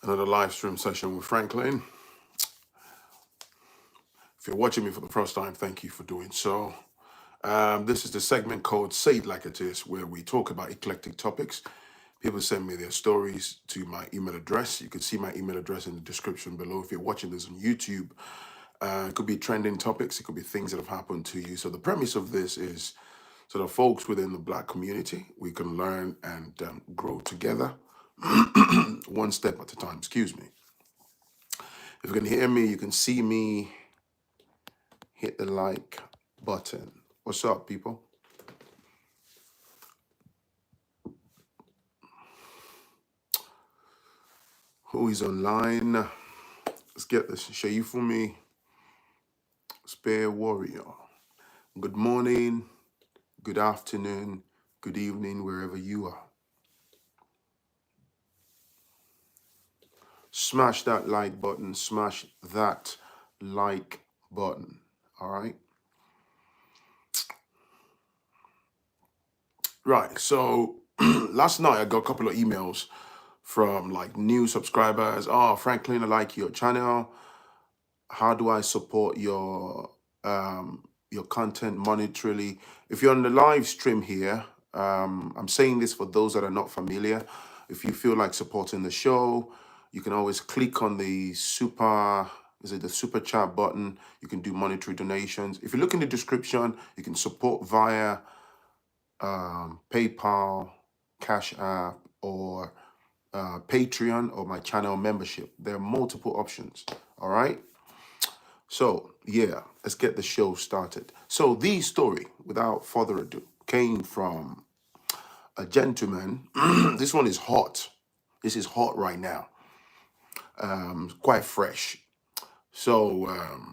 Another live stream session with Phrankleen. If you're watching me for the first time, thank you for doing so. This is the segment called Say It Like It Is, where we talk about eclectic topics. People send me their stories to my email address. You can see my email address in the description below. If you're watching this on YouTube, it could be trending topics. It could be things that have happened to you. So the premise of this is sort of folks within the Black community, we can learn and grow together, one step at a time. Excuse me. If you can hear me, you can see me, hit the like button. What's up, people? Who is online? Let's get this. Show you for me. Spare Warrior. Good morning, good afternoon, good evening, wherever you are. Smash that like button. Smash that like button. All right. Right. So last night I got a couple of emails from like new subscribers. Oh, Phrankleen, I like your channel. How do I support your content monetarily? If you're on the live stream here, I'm saying this for those that are not familiar. If you feel like supporting the show, you can always click on the super chat button. You can do monetary donations. If you look in the description, you can support via PayPal, Cash App, or Patreon, or my channel membership. There are multiple options. All right. So, yeah, let's get the show started. So, the story, without further ado, came from a gentleman. This one is hot. This is hot right now. Quite fresh. So,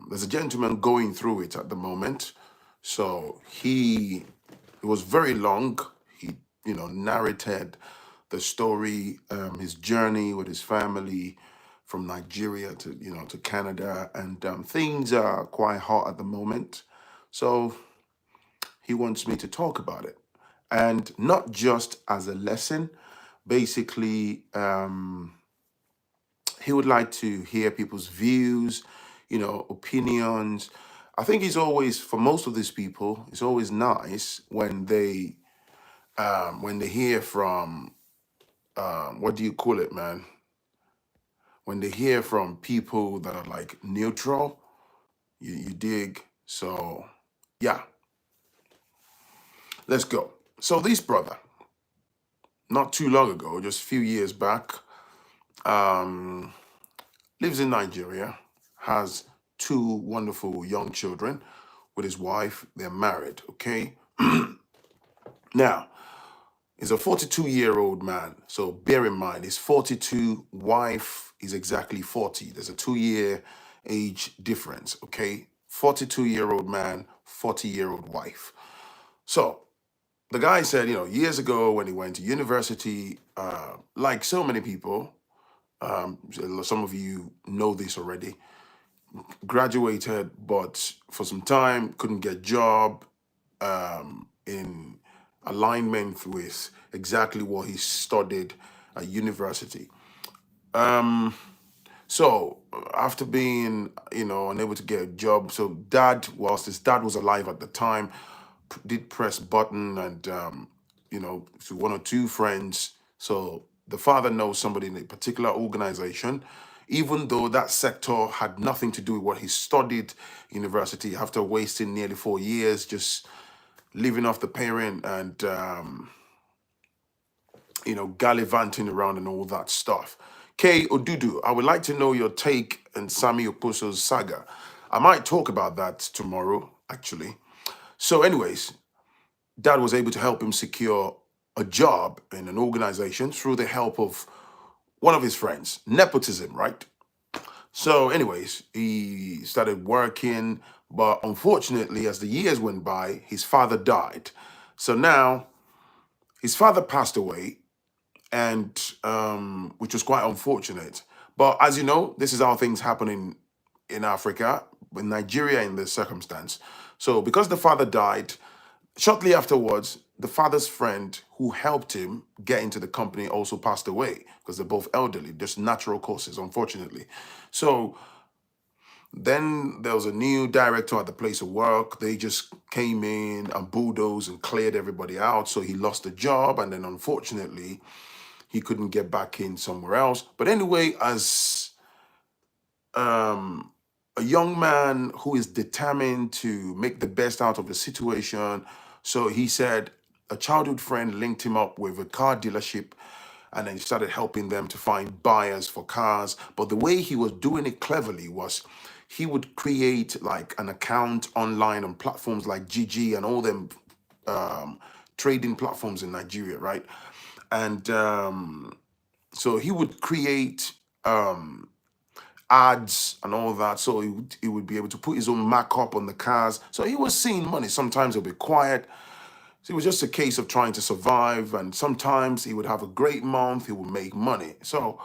there's a gentleman going through it at the moment. So, it was very long. He, narrated the story, his journey with his family, from Nigeria to Canada, and things are quite hot at the moment. So he wants me to talk about it, and not just as a lesson. Basically, he would like to hear people's views, opinions. I think it's always, for most of these people, it's always nice when they hear from what do you call it, man? When they hear from people that are like neutral, you dig? So, yeah, let's go. So this brother, not too long ago, just a few years back, um, lives in Nigeria, has two wonderful young children with his wife. They're married, okay? Now, he's a 42-year-old man. So bear in mind, he's 42, wife is exactly 40. There's a 2-year age difference, okay? 42-year-old man, 40-year-old wife. So the guy said, years ago when he went to university, like so many people, some of you know this already, graduated, but for some time couldn't get job in alignment with exactly what he studied at university. So after being, unable to get a job, so whilst his dad was alive at the time, did press button and, to one or two friends. So the father knows somebody in a particular organization, even though that sector had nothing to do with what he studied university, after wasting nearly 4 years just living off the parent and, gallivanting around and all that stuff. Kay Odudu, I would like to know your take on Sami Oposo's saga. I might talk about that tomorrow, actually. So anyways, dad was able to help him secure a job in an organization through the help of one of his friends. Nepotism, right? So anyways, he started working, but unfortunately, as the years went by, his father died. So now his father passed away, and which was quite unfortunate. But as you know, this is how things happen in Africa, in Nigeria, in this circumstance. So because the father died, Shortly afterwards, the father's friend who helped him get into the company also passed away because they're both elderly, just natural causes, unfortunately. So then there was a new director at the place of work. They just came in and bulldozed and cleared everybody out. So he lost the job. And then unfortunately, he couldn't get back in somewhere else. But anyway, as a young man who is determined to make the best out of the situation, so he said a childhood friend linked him up with a car dealership and then he started helping them to find buyers for cars. But the way he was doing it cleverly was he would create like an account online on platforms like GG and all them trading platforms in Nigeria, right? And so he would create ads and all that, so he would be able to put his own markup on the cars. So he was seeing money. Sometimes it'll be quiet. So it was just a case of trying to survive, and sometimes he would have a great month, he would make money. So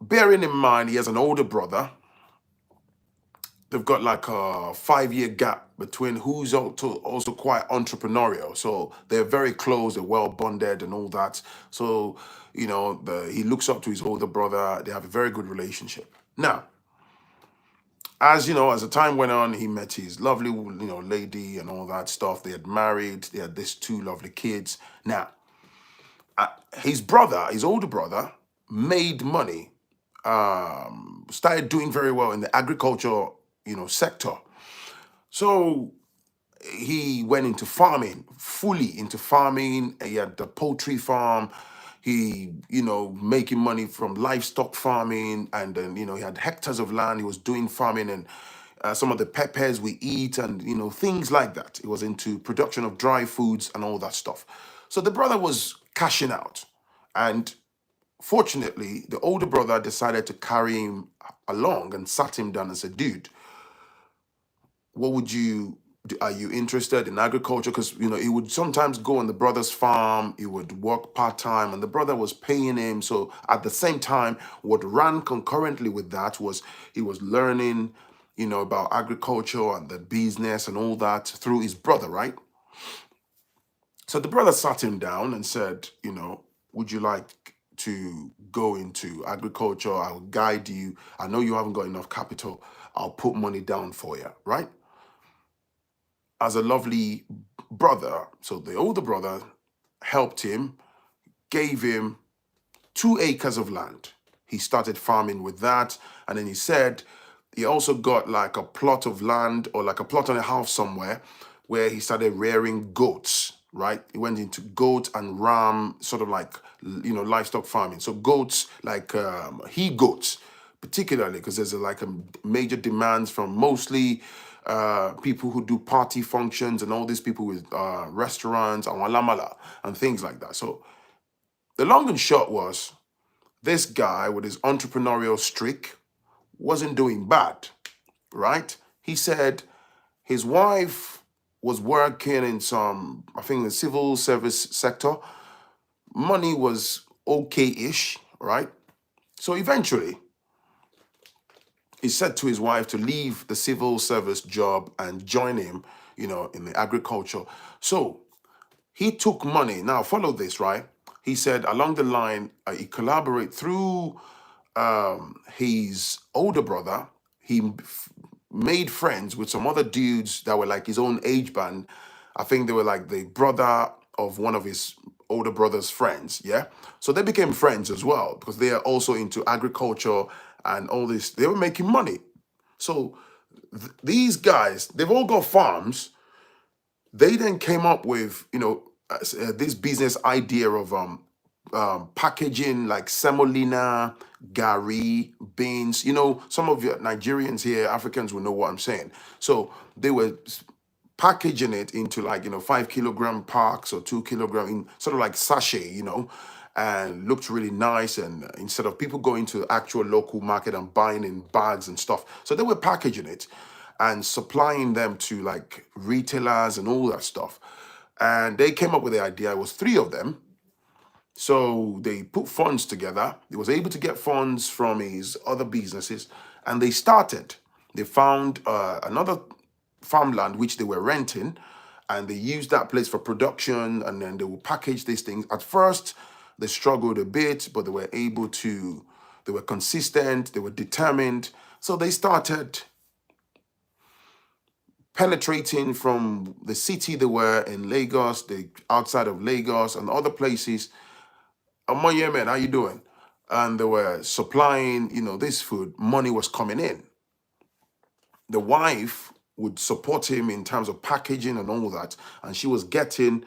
bearing in mind he has an older brother, they've got like a 5-year gap between who's also quite entrepreneurial. So they're very close, they're well bonded and all that. So, he looks up to his older brother. They have a very good relationship. Now, as the time went on, he met his lovely, lady and all that stuff. They had married, they had these 2 lovely kids. Now, his older brother, made money, started doing very well in the agriculture, sector. So he went into farming, fully into farming. He had the poultry farm. He, making money from livestock farming. And then, he had hectares of land. He was doing farming and some of the peppers we eat and, things like that. He was into production of dry foods and all that stuff. So the brother was cashing out. And fortunately, the older brother decided to carry him along and sat him down and said, dude, what would you do? Are you interested in agriculture? Because he would sometimes go on the brother's farm, he would work part-time, and the brother was paying him. So at the same time, what ran concurrently with that was he was learning about agriculture and the business and all that through his brother, right? So the brother sat him down and said, would you like to go into agriculture? I'll guide you. I know you haven't got enough capital. I'll put money down for you, right? As a lovely brother, so the older brother helped him, gave him 2 acres of land. He started farming with that. And then he said he also got like a plot of land or like a plot and a half somewhere where he started rearing goats, right? He went into goat and ram, sort of like, livestock farming. So goats, like he goats, particularly because there's like a major demands from mostly people who do party functions and all these people with restaurants and walamala and things like that. So the long and short was this guy with his entrepreneurial streak wasn't doing bad, right? He said his wife was working in some, I think, the civil service sector. Money was okay-ish, right? So eventually, he said to his wife to leave the civil service job and join him, in the agriculture. So he took money. Now, follow this, right? He said along the line, he collaborate through his older brother. He made friends with some other dudes that were like his own age band. I think they were like the brother of one of his older brother's friends, yeah? So they became friends as well because they are also into agriculture and all this. They were making money. So these guys, they've all got farms. They then came up with, this business idea of packaging like semolina, gari, beans. Some of you Nigerians here, Africans will know what I'm saying. So they were packaging it into like 5 kilogram packs or 2 kilogram in sort of like sachet, and looked really nice. And instead of people going to the actual local market and buying in bags and stuff, so they were packaging it and supplying them to like retailers and all that stuff. And they came up with the idea. It was 3 of them. So they put funds together. He was able to get funds from his other businesses, and they started. They found another farmland which they were renting, and they use that place for production, and then they will package these things. At first, they struggled a bit, but they were consistent, they were determined. So they started penetrating from the city they were in, Lagos, the outside of Lagos and other places. Yeah, man, how you doing? And they were supplying, this food. Money was coming in. The wife would support him in terms of packaging and all that, and she was getting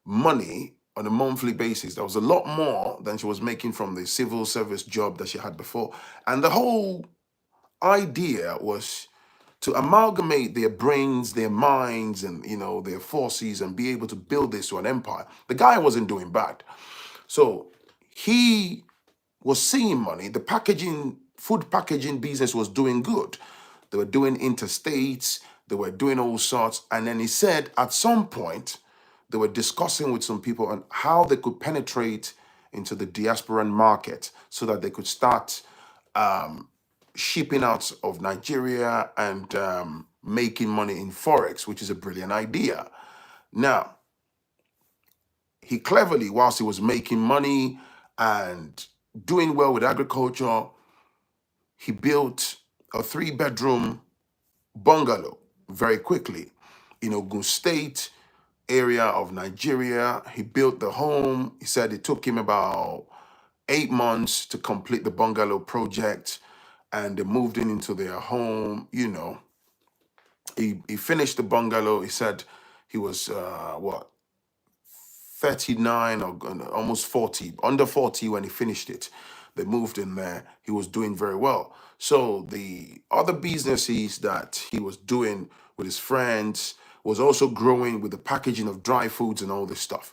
money on a monthly basis. That was a lot more than she was making from the civil service job that she had before. And the whole idea was to amalgamate their brains, their minds, and their forces, and be able to build this to an empire. The guy wasn't doing bad. So he was seeing money. The food packaging business was doing good. They were doing interstates, they were doing all sorts. And then he said at some point, they were discussing with some people on how they could penetrate into the diasporan market so that they could start shipping out of Nigeria and making money in Forex, which is a brilliant idea. Now, he cleverly, whilst he was making money and doing well with agriculture, he built a 3-bedroom bungalow very quickly in Ogun State area of Nigeria. He built the home. He said it took him about 8 months to complete the bungalow project, and they moved into their home. He finished the bungalow. He said he was 39 or almost 40, under 40 when he finished it. They moved in there. He was doing very well. So the other businesses that he was doing with his friends was also growing with the packaging of dry foods and all this stuff.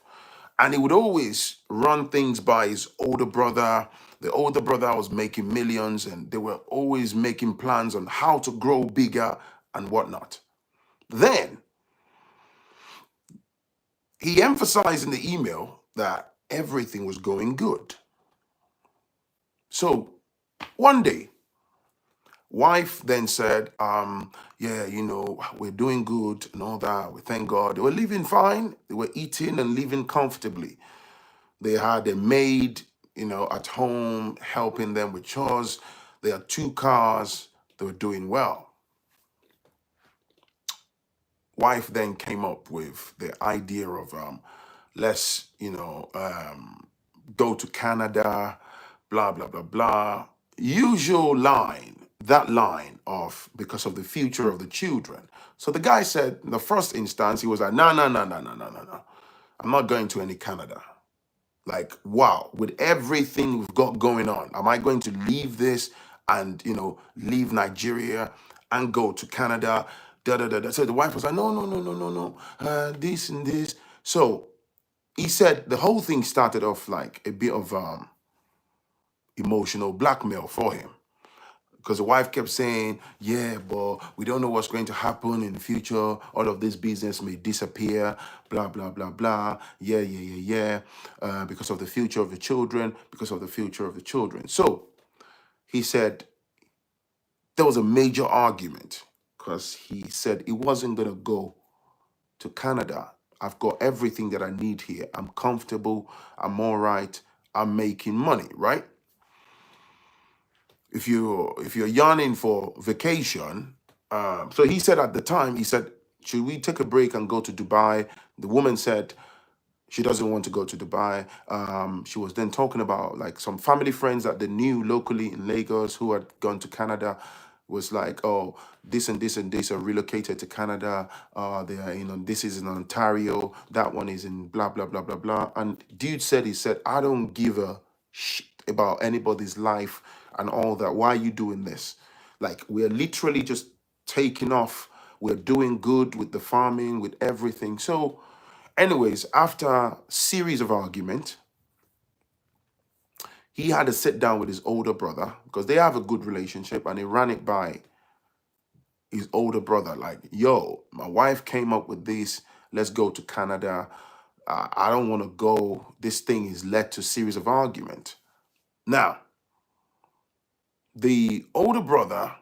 And he would always run things by his older brother. The older brother was making millions, and they were always making plans on how to grow bigger and whatnot. Then he emphasized in the email that everything was going good. So one day, wife then said, yeah, we're doing good and all that. We thank God. They were living fine. They were eating and living comfortably. They had a maid, at home helping them with chores. They had 2 cars. They were doing well. Wife then came up with the idea of let's go to Canada, blah blah blah blah. Usual line, that line of because of the future of the children. So the guy said in the first instance he was like, no, I'm not going to any Canada. Like, wow, with everything we've got going on, am I going to leave this and leave Nigeria and go to Canada? Da da da da. So the wife was like, no, this and this. So he said the whole thing started off like a bit of emotional blackmail for him, because the wife kept saying, yeah, but we don't know what's going to happen in the future. All of this business may disappear, blah, blah, blah, blah. Yeah. Because of the future of the children, because of the future of the children. So he said there was a major argument because he said he wasn't going to go to Canada. I've got everything that I need here. I'm comfortable. I'm all right. I'm making money, right? If you're yearning for vacation, so he said at the time, he said, should we take a break and go to Dubai? The woman said she doesn't want to go to Dubai. She was then talking about like some family friends that they knew locally in Lagos who had gone to Canada. Was like, oh, this and this and this are relocated to Canada. They are this is in Ontario. That one is in blah blah blah blah blah. And dude said, he said, I don't give a shit about anybody's life and all that. Why are you doing this? Like, we're literally just taking off. We're doing good with the farming, with everything. So anyways, after a series of argument, he had to sit down with his older brother because they have a good relationship, and he ran it by his older brother. Like, yo, my wife came up with this. Let's go to Canada. I don't want to go. This thing has led to a series of argument. Now, the older brother,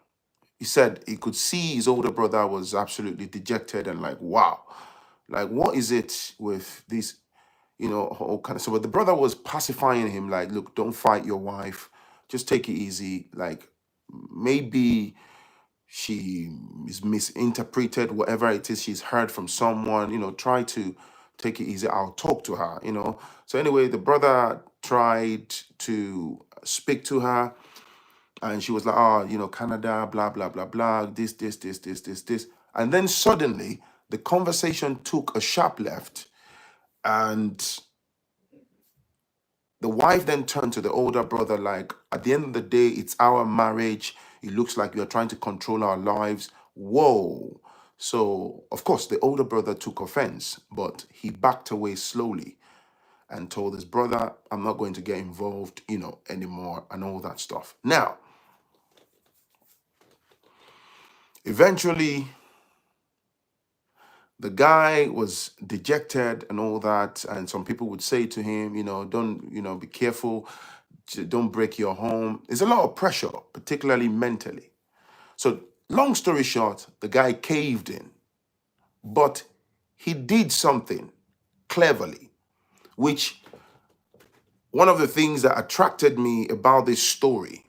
he said he could see his older brother was absolutely dejected and like, wow, Like, what is it with this, whole kind of stuff? But the brother was pacifying him, like, look, don't fight your wife. Just take it easy. Like, maybe she is misinterpreted, whatever it is she's heard from someone, try to take it easy. I'll talk to her. So anyway, the brother tried to speak to her, and she was like, oh, Canada, blah, blah, blah, blah, this. And then suddenly the conversation took a sharp left, and the wife then turned to the older brother, like, at the end of the day, it's our marriage. It looks like you're trying to control our lives. Whoa. So, of course, the older brother took offense, but he backed away slowly and told his brother, I'm not going to get involved, anymore, and all that stuff. Now, eventually, the guy was dejected and all that. And some people would say to him, don't, be careful. Don't break your home. There's a lot of pressure, particularly mentally. So long story short, the guy caved in, but he did something cleverly, which one of the things that attracted me about this story.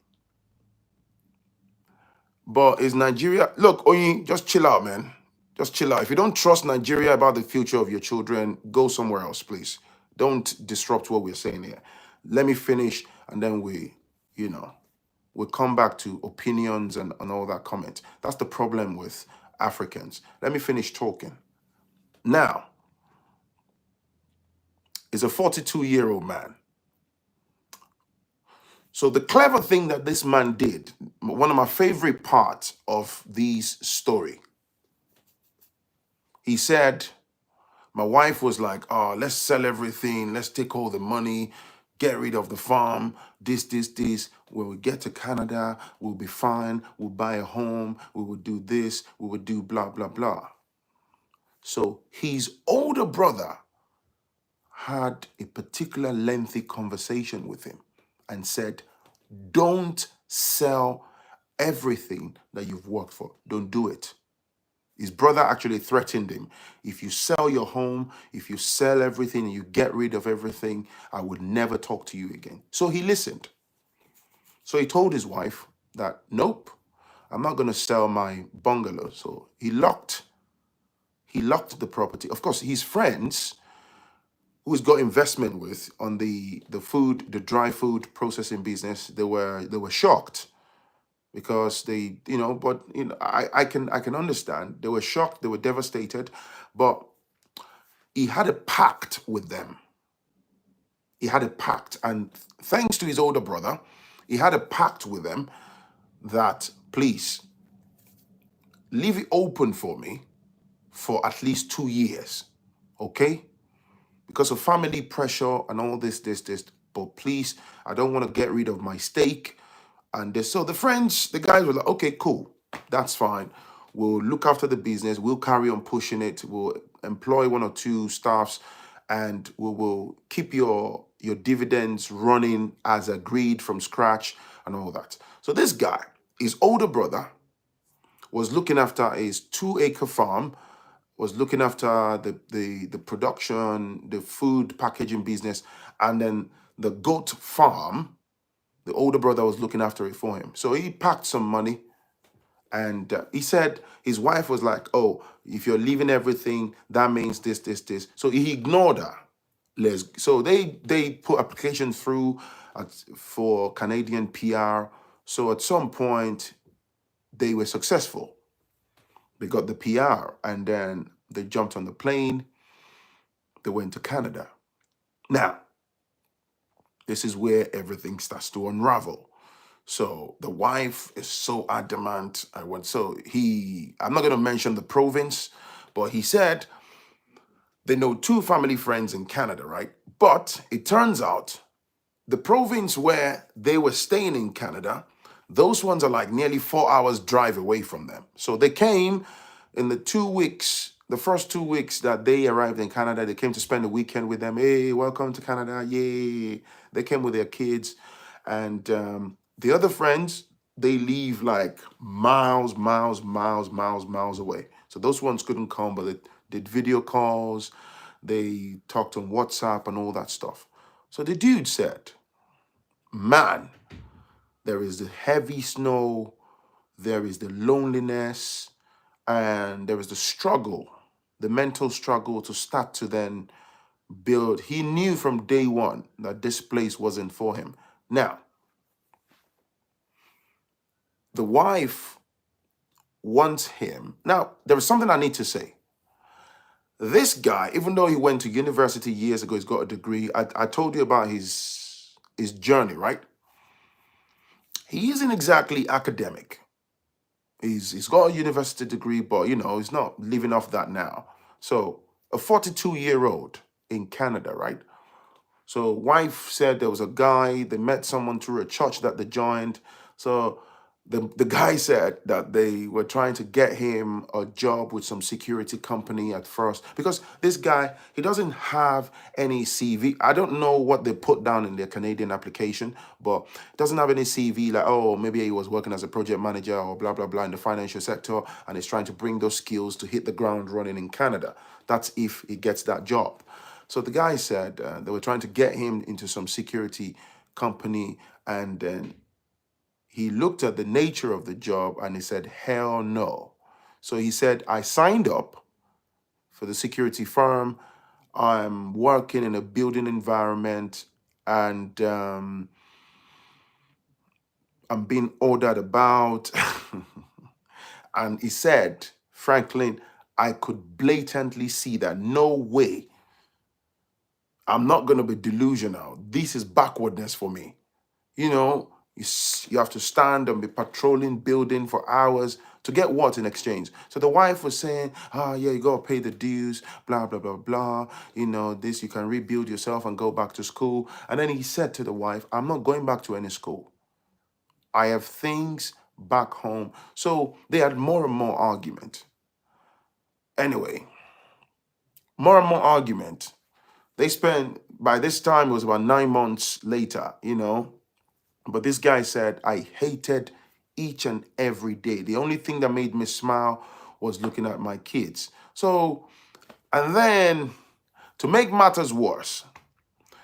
But is Nigeria, look, Oyin, just chill out, man. Just chill out. If you don't trust Nigeria about the future of your children, go somewhere else, please. Don't disrupt what we're saying here. Let me finish, and then we'll come back to opinions and all that comment. That's the problem with Africans. Let me finish talking. Now, is a 42-year-old man. So the clever thing that this man did, one of my favorite parts of this story, he said, my wife was like, oh, let's sell everything. Let's take all the money, get rid of the farm, this. When we get to Canada, we'll be fine. We'll buy a home. We will do this. We will do blah, blah, blah. So his older brother had a particular lengthy conversation with him and said, don't sell everything that you've worked for. Don't do it. His brother actually threatened him. If you sell your home, if you sell everything and you get rid of everything, I would never talk to you again. So he listened. So he told his wife that, nope, I'm not going to sell my bungalow. So he locked the property. Of course, his friends, who he's got investment with on the dry food processing business, they were shocked. Because they, but I can understand. They were shocked, they were devastated, but he had a pact with them. He had a pact, and thanks to his older brother, he had a pact with them that, please, leave it open for me for at least 2 years, okay? Because of family pressure and all this, but please, I don't want to get rid of my stake. And so the guys were like, okay, cool, that's fine. We'll look after the business. We'll carry on pushing it. We'll employ 1 or 2 staffs, and we will keep your dividends running as agreed from scratch and all that. So this guy, his older brother, was looking after his 2-acre farm, was looking after the production, the food packaging business, and then the goat farm. The older brother was looking after it for him. So he packed some money, and he said his wife was like, oh, if you're leaving everything, that means this. So he ignored her. So they put applications through for Canadian PR. So at some point, they were successful. They got the PR, and then they jumped on the plane. They went to Canada. Now, this is where everything starts to unravel. So the wife is so adamant. I'm not going to mention the province, but he said they know 2 family friends in Canada, right? But it turns out the province where they were staying in Canada, those ones are like nearly 4 hours drive away from them. So they came in the 2 weeks, the first 2 weeks that they arrived in Canada, they came to spend the weekend with them. Hey, welcome to Canada. Yay. They came with their kids. And the other friends, they live like miles away. So those ones couldn't come, but did video calls, they talked on WhatsApp and all that stuff. So the dude said, man, there is the heavy snow, there is the loneliness, and there is the struggle, the mental struggle to start to then build. He knew from day one that this place wasn't for him. Now, the wife wants him. Now, there is something I need to say. This guy, even though he went to university years ago, he's got a degree. I told you about his journey, right? He isn't exactly academic. He's got a university degree, but he's not living off that now. So a 42-year-old in Canada, right? So wife said there was a guy, they met someone through a church that they joined. So the guy said that they were trying to get him a job with some security company at first, because this guy, he doesn't have any CV. I don't know what they put down in their Canadian application, but he doesn't have any CV like, oh, maybe he was working as a project manager or blah, blah, blah in the financial sector, and he's trying to bring those skills to hit the ground running in Canada. That's if he gets that job. So the guy said they were trying to get him into some security company, and then he looked at the nature of the job and he said, hell no. So he said, I signed up for the security firm. I'm working in a building environment, and I'm being ordered about. And he said, Phrankleen, I could blatantly see that no way. I'm not going to be delusional. This is backwardness for me. You have to stand and be patrolling building for hours to get what in exchange? So the wife was saying, yeah, you got to pay the dues, blah, blah, blah, blah. This, you can rebuild yourself and go back to school. And then he said to the wife, I'm not going back to any school. I have things back home. So they had more and more argument. Anyway, more and more argument. They spent, by this time, it was about 9 months later, But this guy said, I hated each and every day. The only thing that made me smile was looking at my kids. So, and then to make matters worse,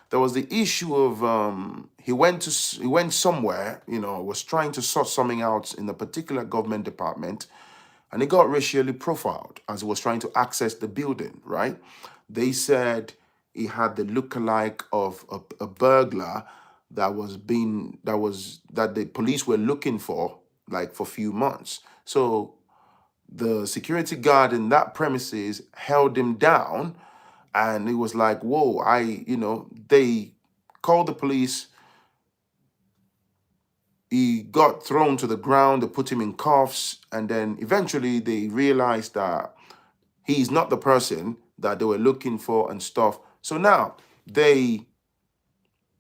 there was the issue of he went somewhere, was trying to sort something out in a particular government department, and he got racially profiled as he was trying to access the building, right? They said he had the lookalike of a burglar that the police were looking for, like, for a few months. So the security guard in that premises held him down, and it was like, whoa, they called the police. He got thrown to the ground, they put him in cuffs, and then eventually they realized that he's not the person that they were looking for and stuff. So now they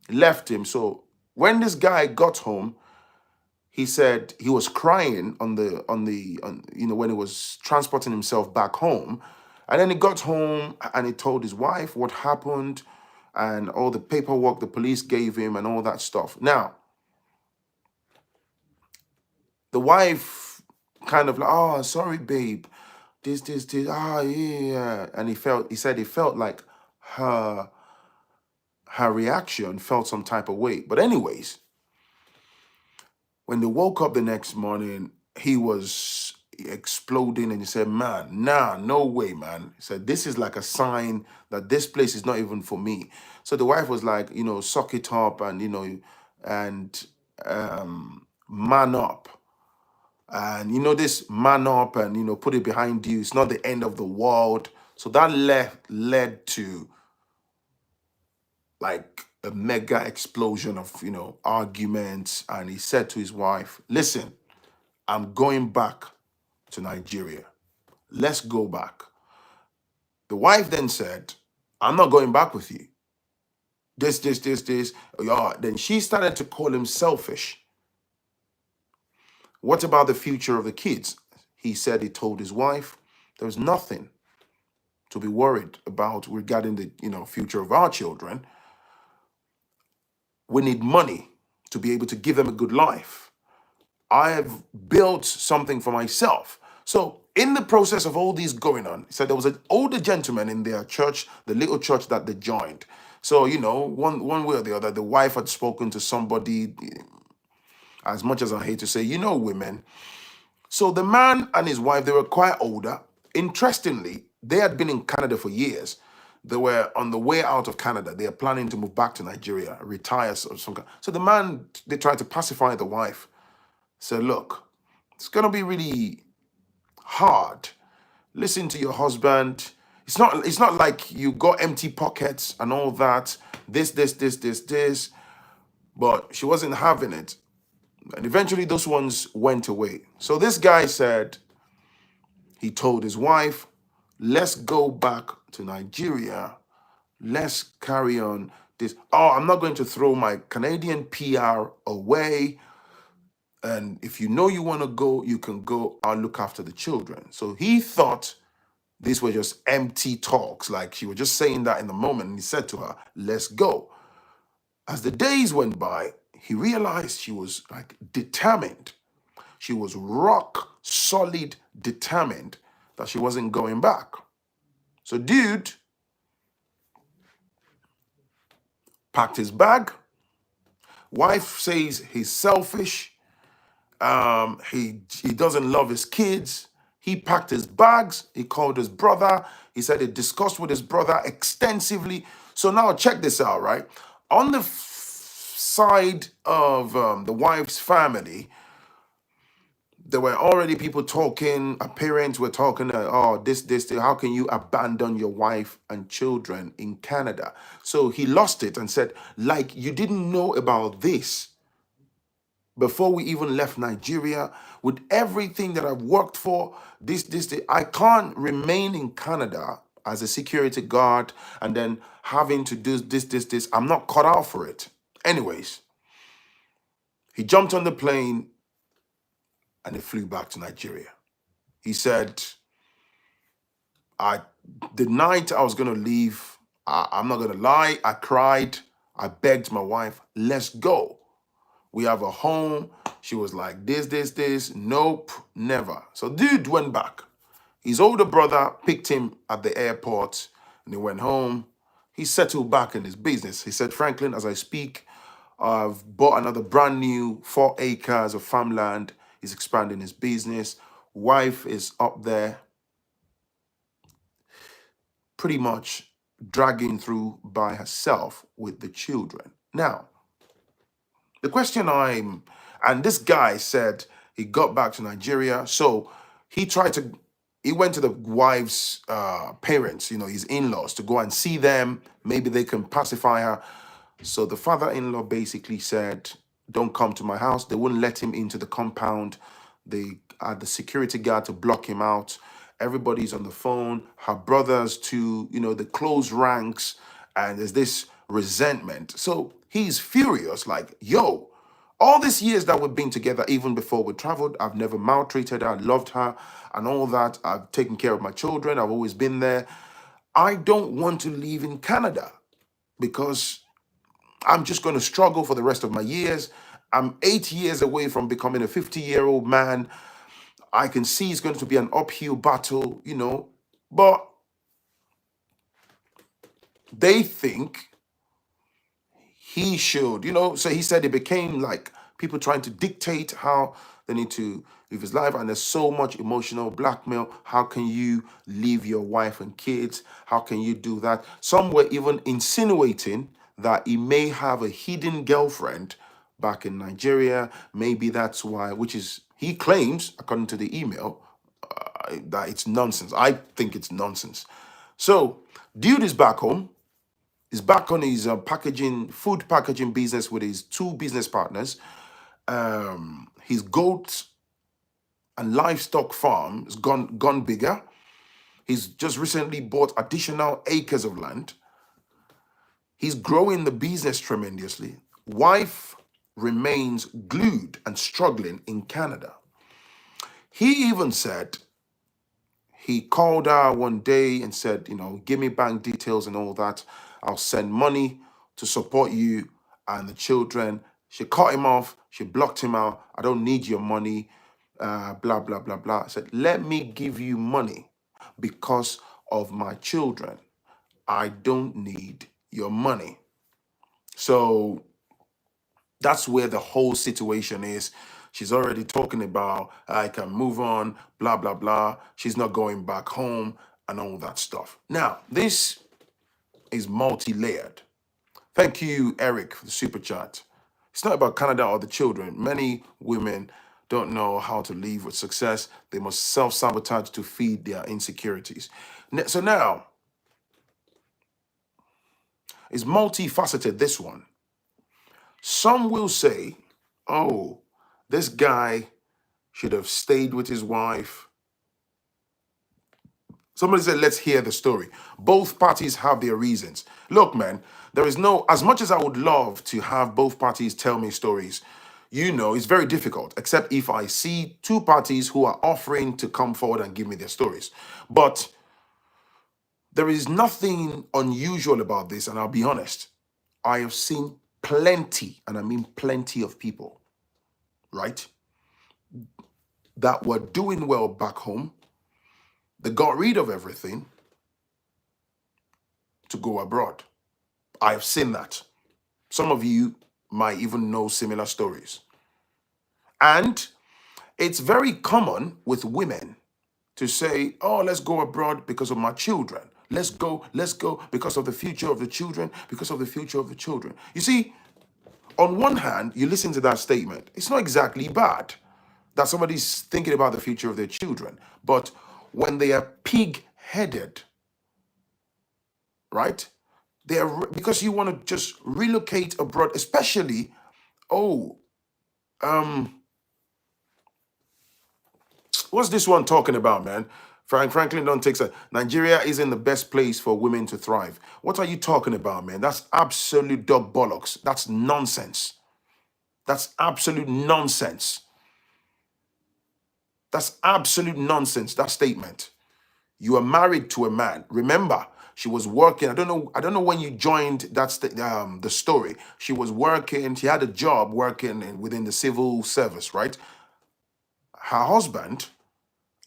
left him. So when this guy got home, he said he was crying when he was transporting himself back home. And then he got home and he told his wife what happened and all the paperwork the police gave him and all that stuff. Now, the wife kind of like, oh, sorry, babe. This, yeah. And he said he felt like her reaction felt some type of way. But anyways, when they woke up the next morning, he was exploding, and he said, man, nah, no way, man. He said, this is like a sign that this place is not even for me. So the wife was like, suck it up and, man up. And, this man up and, put it behind you. It's not the end of the world. So that led to like a mega explosion of, arguments. And he said to his wife, listen, I'm going back to Nigeria. Let's go back. The wife then said, I'm not going back with you. This. Yeah. Then she started to call him selfish. What about the future of the kids? He said he told his wife, there's nothing to be worried about regarding the future of our children. We need money to be able to give them a good life. I have built something for myself. So In the process of all this going on, he said there was an older gentleman in their church, the little church that they joined. So, one way or the other, the wife had spoken to somebody, as much as I hate to say, women. So the man and his wife, they were quite older. Interestingly, they had been in Canada for years. They were on the way out of Canada. They are planning to move back to Nigeria, retire or some kind. So the man, they tried to pacify the wife. Said, look, it's gonna be really hard. Listen to your husband. It's not like you got empty pockets and all that. This. But she wasn't having it. And eventually those ones went away. So this guy said, he told his wife, let's go back to Nigeria. Let's carry on this. Oh, I'm not going to throw my Canadian PR away. And if you know you want to go, you can go. I'll look after the children. So he thought these were just empty talks. Like she was just saying that in the moment. And he said to her, let's go. As the days went by, he realized she was like determined. She was rock solid determined that she wasn't going back. So dude packed his bag. Wife says he's selfish. He doesn't love his kids. He packed his bags. He called his brother. He said he discussed with his brother extensively. So now check this out, right? On the side of the wife's family, there were already people talking. Her parents were talking. Oh, this. How can you abandon your wife and children in Canada? So he lost it and said, like, you didn't know about this before we even left Nigeria, with everything that I've worked for, this, I can't remain in Canada as a security guard and then having to do this. I'm not cut out for it. Anyways, he jumped on the plane and he flew back to Nigeria. He said, the night I was going to leave, I'm not going to lie, I cried. I begged my wife, let's go. We have a home. She was like, this. Nope, never. So dude went back. His older brother picked him at the airport and he went home. He settled back in his business. He said, Phrankleen, as I speak, I've bought another brand new 4 acres of farmland. He's expanding his business. Wife is up there pretty much dragging through by herself with the children. Now, the question and this guy said he got back to Nigeria. So he went to the wife's parents, his in-laws, to go and see them. Maybe they can pacify her. So the father-in-law basically said, don't come to my house. They wouldn't let him into the compound. They had the security guard to block him out. Everybody's on the phone. Her brothers too, the close ranks. And there's this resentment. So he's furious, like, yo, all these years that we've been together, even before we traveled, I've never maltreated her, I loved her and all that. I've taken care of my children. I've always been there. I don't want to leave in Canada because I'm just going to struggle for the rest of my years. I'm 8 years away from becoming a 50-year-old man. I can see it's going to be an uphill battle, but they think he should, so he said it became like people trying to dictate how they need to live his life. And there's so much emotional blackmail. How can you leave your wife and kids? How can you do that? Some were even insinuating that he may have a hidden girlfriend back in Nigeria. Maybe that's why, he claims, according to the email, that it's nonsense. I think it's nonsense. So, dude is back home. He's back on his food packaging business with his 2 business partners. His goat and livestock farm has gone bigger. He's just recently bought additional acres of land. He's growing the business tremendously. Wife remains glued and struggling in Canada. He even said, he called her one day and said, give me bank details and all that. I'll send money to support you and the children. She cut him off. She blocked him out. I don't need your money. blah, blah, blah, blah. I said, let me give you money because of my children. I don't need your money. So that's where the whole situation is. She's already talking about, I can move on, blah, blah, blah. She's not going back home and all that stuff. Now, this is multi-layered. Thank you, Eric, for the super chat. It's not about Canada or the children. Many women don't know how to live with success. They must self-sabotage to feed their insecurities. So now, it's multifaceted, this one. Some will say, oh, this guy should have stayed with his wife. Somebody said, let's hear the story. Both parties have their reasons. Look, man, there is no, as much as I would love to have both parties tell me stories, you know, it's very difficult, except if I see two parties who are offering to come forward and give me their stories. But there is nothing unusual about this, and I'll be honest. I have seen plenty, and I mean plenty of people, right, that were doing well back home. They got rid of everything to go abroad. I have seen that. Some of you might even know similar stories. And it's very common with women to say, oh, let's go abroad because of my children. Let's go because of the future of the children, because of the future of the children. You see, on one hand, you listen to that statement. It's not exactly bad that somebody's thinking about the future of their children. But when they are pig-headed, right? Because you want to just relocate abroad, especially, oh, what's this one talking about, man? Phrankleen don't take that. Nigeria isn't the best place for women to thrive. What are you talking about, man? That's absolute dog bollocks. That's nonsense. That's absolute nonsense. That's absolute nonsense, that statement. You are married to a man. Remember, she was working. I don't know when you joined the story. She was working. She had a job working within the civil service, right? Her husband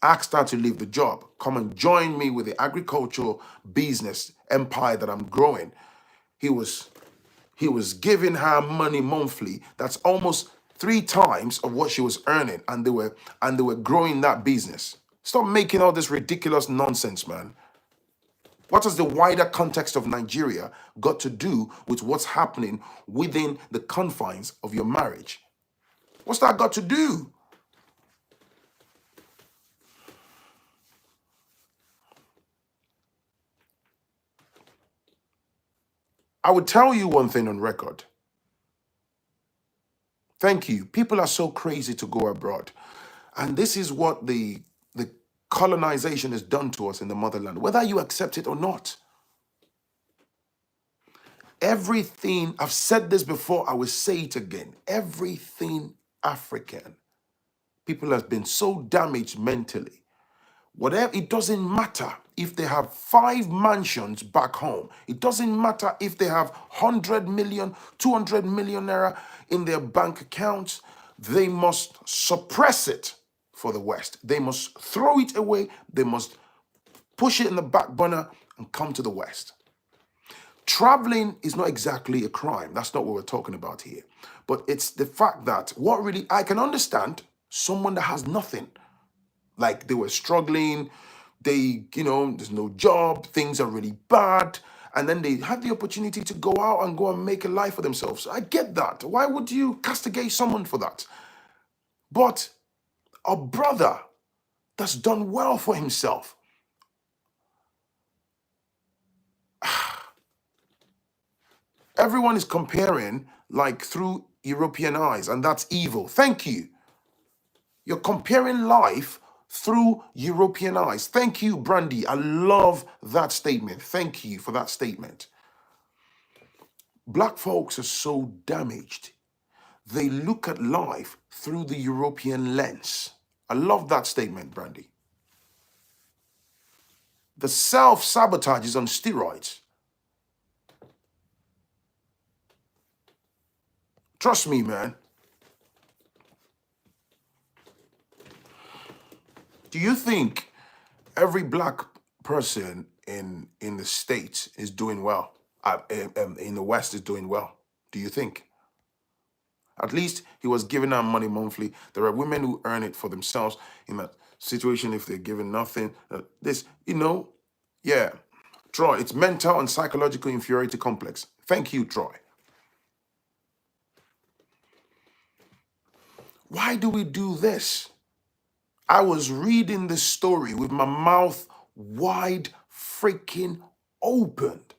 asked her to leave the job. Come and join me with the agricultural business empire that I'm growing. He was giving her money monthly. That's almost 3 times of what she was earning, and they were growing that business. Stop making all this ridiculous nonsense, man. What has the wider context of Nigeria got to do with what's happening within the confines of your marriage? What's that got to do? I would tell you one thing on record. Thank you. People are so crazy to go abroad. And this is what the colonization has done to us in the motherland, whether you accept it or not. Everything, I've said this before, I will say it again. Everything African, people have been so damaged mentally. Whatever, it doesn't matter if they have 5 mansions back home. It doesn't matter if they have 100 million, 200 million naira in their bank accounts. They must suppress it for the West. They must throw it away. They must push it in the back burner and come to the West. Traveling is not exactly a crime. That's not what we're talking about here. But it's the fact that what really, I can understand someone that has nothing. Like they were struggling, there's no job, things are really bad. And then they have the opportunity to go out and go and make a life for themselves. I get that. Why would you castigate someone for that? But a brother that's done well for himself, everyone is comparing like through European eyes, and that's evil. Thank you. You're comparing life through European eyes. Thank you, Brandy. I love that statement. Thank you for that statement. Black folks are so damaged. They look at life through the European lens. I love that statement, Brandy. The self-sabotage is on steroids. Trust me, man. Do you think every black person in the States is doing well? In the West is doing well? Do you think? At least he was giving out money monthly. There are women who earn it for themselves in that situation if they're given nothing. Yeah. Troy, it's mental and psychological inferiority complex. Thank you, Troy. Why do we do this? I was reading this story with my mouth wide freaking opened.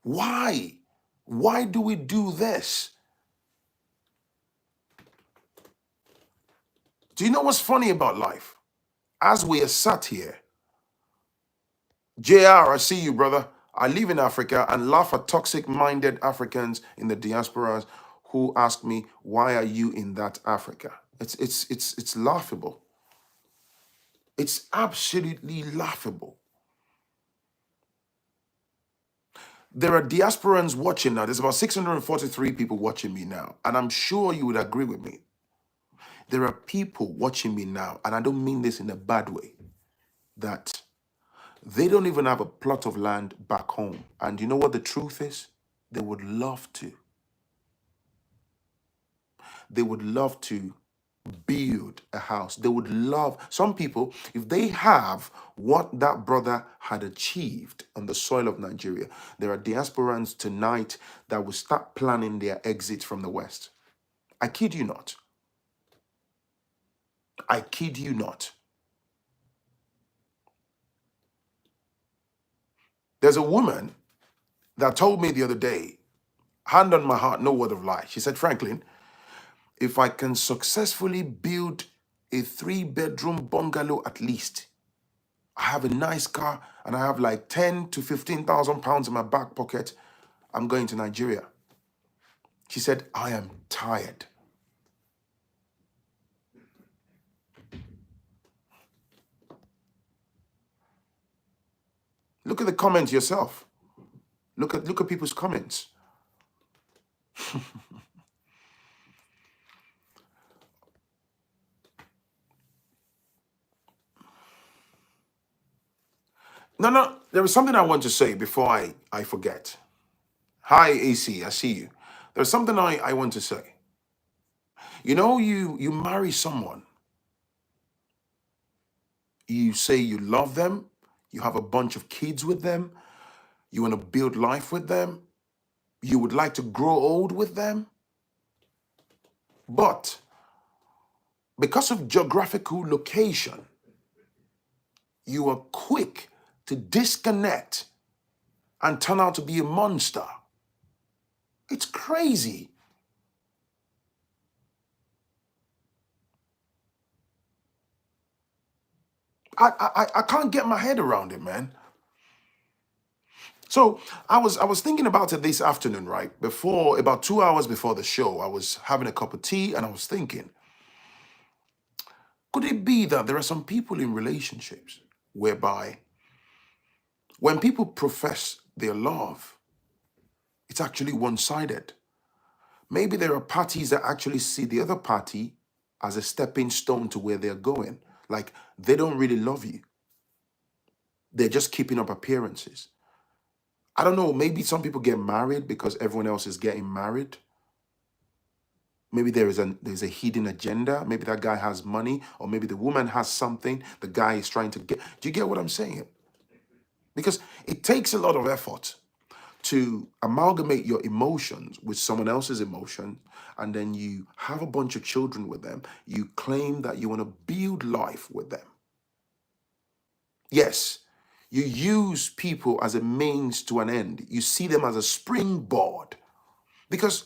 Why? Why do we do this? Do you know what's funny about life? As we are sat here, JR, I see you, brother. I live in Africa and laugh at toxic-minded Africans in the diasporas who ask me, why are you in that Africa? It's laughable. It's absolutely laughable. There are diasporans watching now. There's about 643 people watching me now. And I'm sure you would agree with me. There are people watching me now, and I don't mean this in a bad way, that they don't even have a plot of land back home. And you know what the truth is? They would love to. They would love to build a house. They would love, some people, if they have what that brother had achieved on the soil of Nigeria, there are diasporans tonight that will start planning their exit from the West. I kid you not. I kid you not. There's a woman that told me the other day, hand on my heart, no word of lie. She said, Phrankleen, if I can successfully build a 3-bedroom bungalow at least, I have a nice car and I have like 10 to 15,000 pounds in my back pocket, I'm going to Nigeria. She said, I am tired. Look at the comments yourself. Look at people's comments. No, there is something I want to say before I forget. Hi, AC, I see you. There's something I want to say. You know, you marry someone. You say you love them. You have a bunch of kids with them. You want to build life with them. You would like to grow old with them. But because of geographical location, you are quick to disconnect and turn out to be a monster. It's crazy. I can't get my head around it, man. So I was thinking about it this afternoon, right? About 2 hours before the show, I was having a cup of tea and I was thinking, could it be that there are some people in relationships whereby when people profess their love, it's actually one-sided? Maybe there are parties that actually see the other party as a stepping stone to where they're going. Like they don't really love you. They're just keeping up appearances. I don't know, maybe some people get married because everyone else is getting married. Maybe there's a hidden agenda. Maybe that guy has money, or maybe the woman has something the guy is trying to get. Do you get what I'm saying? Because it takes a lot of effort to amalgamate your emotions with someone else's emotion, and then you have a bunch of children with them. You claim that you want to build life with them. Yes, you use people as a means to an end. You see them as a springboard. Because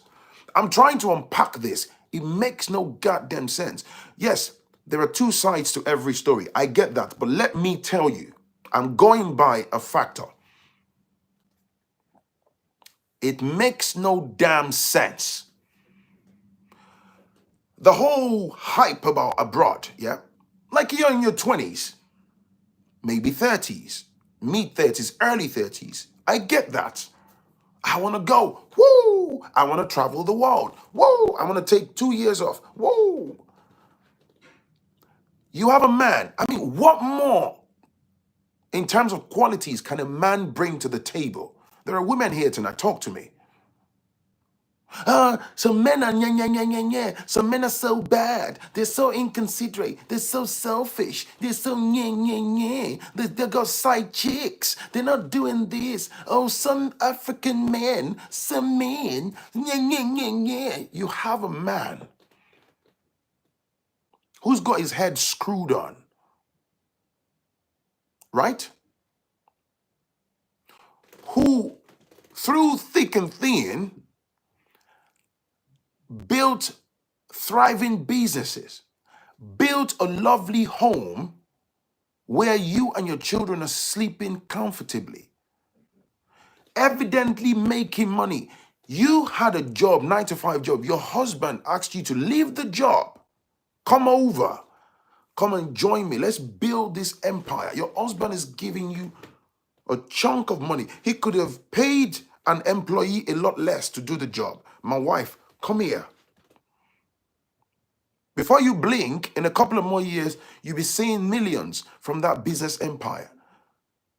I'm trying to unpack this. It makes no goddamn sense. Yes, there are two sides to every story. I get that. But let me tell you, I'm going by a factor. It makes no damn sense. The whole hype about abroad, yeah? Like you're in your 20s, maybe 30s, mid 30s, early 30s. I get that. I want to go. Woo! I want to travel the world. Woo! I want to take 2 years off. Woo! You have a man. I mean, what more in terms of qualities can a man bring to the table? There are women here tonight. Talk to me. Some men are yeah, yeah, yeah, yeah, yeah. Some men are so bad. They're so inconsiderate. They're so selfish. They're so yeah, yeah, yeah. They got side chicks. They're not doing this. Oh, some African men, some men, yeah, yeah, yeah, yeah. You have a man who's got his head screwed on, right? Who, through thick and thin, built thriving businesses, built a lovely home where you and your children are sleeping comfortably, evidently making money. You had a job, 9 to 5 job. Your husband asked you to leave the job. Come over. Come and join me. Let's build this empire. Your husband is giving you a chunk of money. He could have paid an employee a lot less to do the job. My wife, come here. Before you blink, in a couple of more years, you'll be seeing millions from that business empire.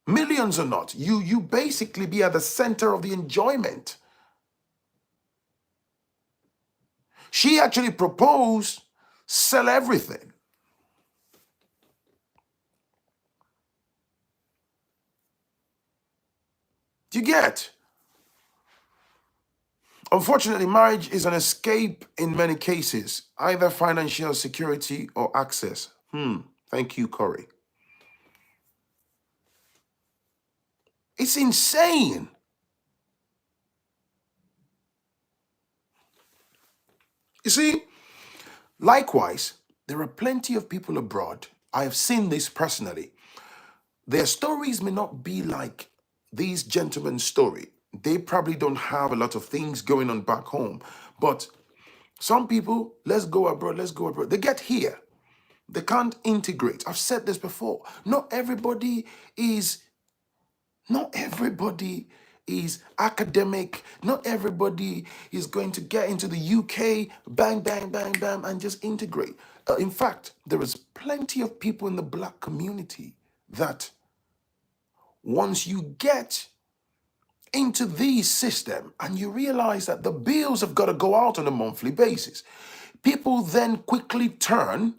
Millions or not, you basically be at the center of the enjoyment. She actually proposed, sell everything. Do you get? Unfortunately, marriage is an escape in many cases, either financial security or access. Thank you, Corey. It's insane. You see, likewise, there are plenty of people abroad. I have seen this personally. Their stories may not be like these gentlemen's story. They probably don't have a lot of things going on back home. But some people, let's go abroad, let's go abroad. They get here. They can't integrate. I've said this before. Not everybody is academic. Not everybody is going to get into the UK, bang, bang, bang, bang, and just integrate. In fact, there is plenty of people in the black community that once you get into the system and you realize that the bills have got to go out on a monthly basis, people then quickly turn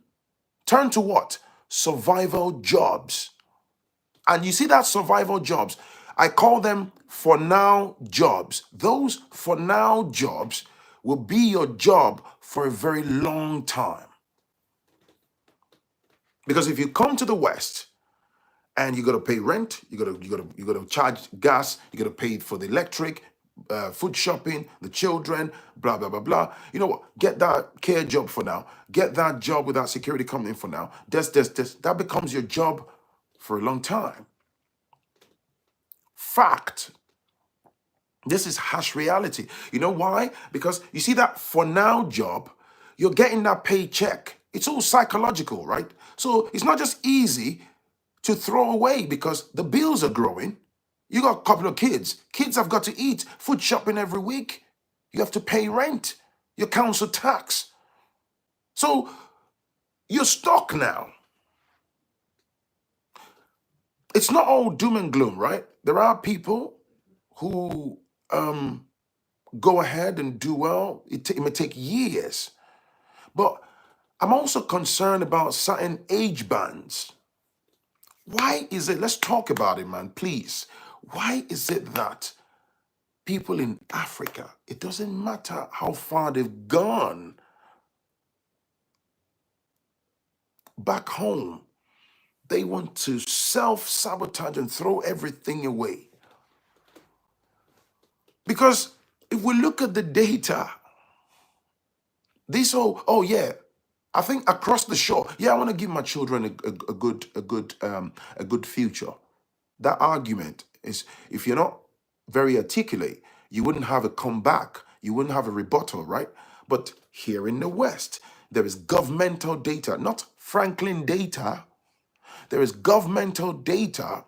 to what? Survival jobs. And you see that survival jobs, I call them for now jobs. Those for now jobs will be your job for a very long time. Because if you come to the West and you got to pay rent, you got to charge gas, you got to pay for the electric, food shopping, the children, blah blah blah blah. You know what? Get that care job for now. Get that job with that security company for now. This. That becomes your job for a long time. Fact. This is harsh reality. You know why? Because you see that for now job, you're getting that paycheck. It's all psychological, right? So it's not just easy to throw away because the bills are growing. You got a couple of kids. Kids have got to eat, food shopping every week. You have to pay rent, your council tax. So you're stuck now. It's not all doom and gloom, right? There are people who go ahead and do well. It may take years. But I'm also concerned about certain age bands. Why is it, let's talk about it, man, please. Why is it that people in Africa, it doesn't matter how far they've gone back home, they want to self-sabotage and throw everything away? Because if we look at the data, oh yeah, I think across the shore, yeah, I want to give my children a good future. That argument is, if you're not very articulate, you wouldn't have a comeback, you wouldn't have a rebuttal, right? But here in the West, there is governmental data, not Phrankleen data. There is governmental data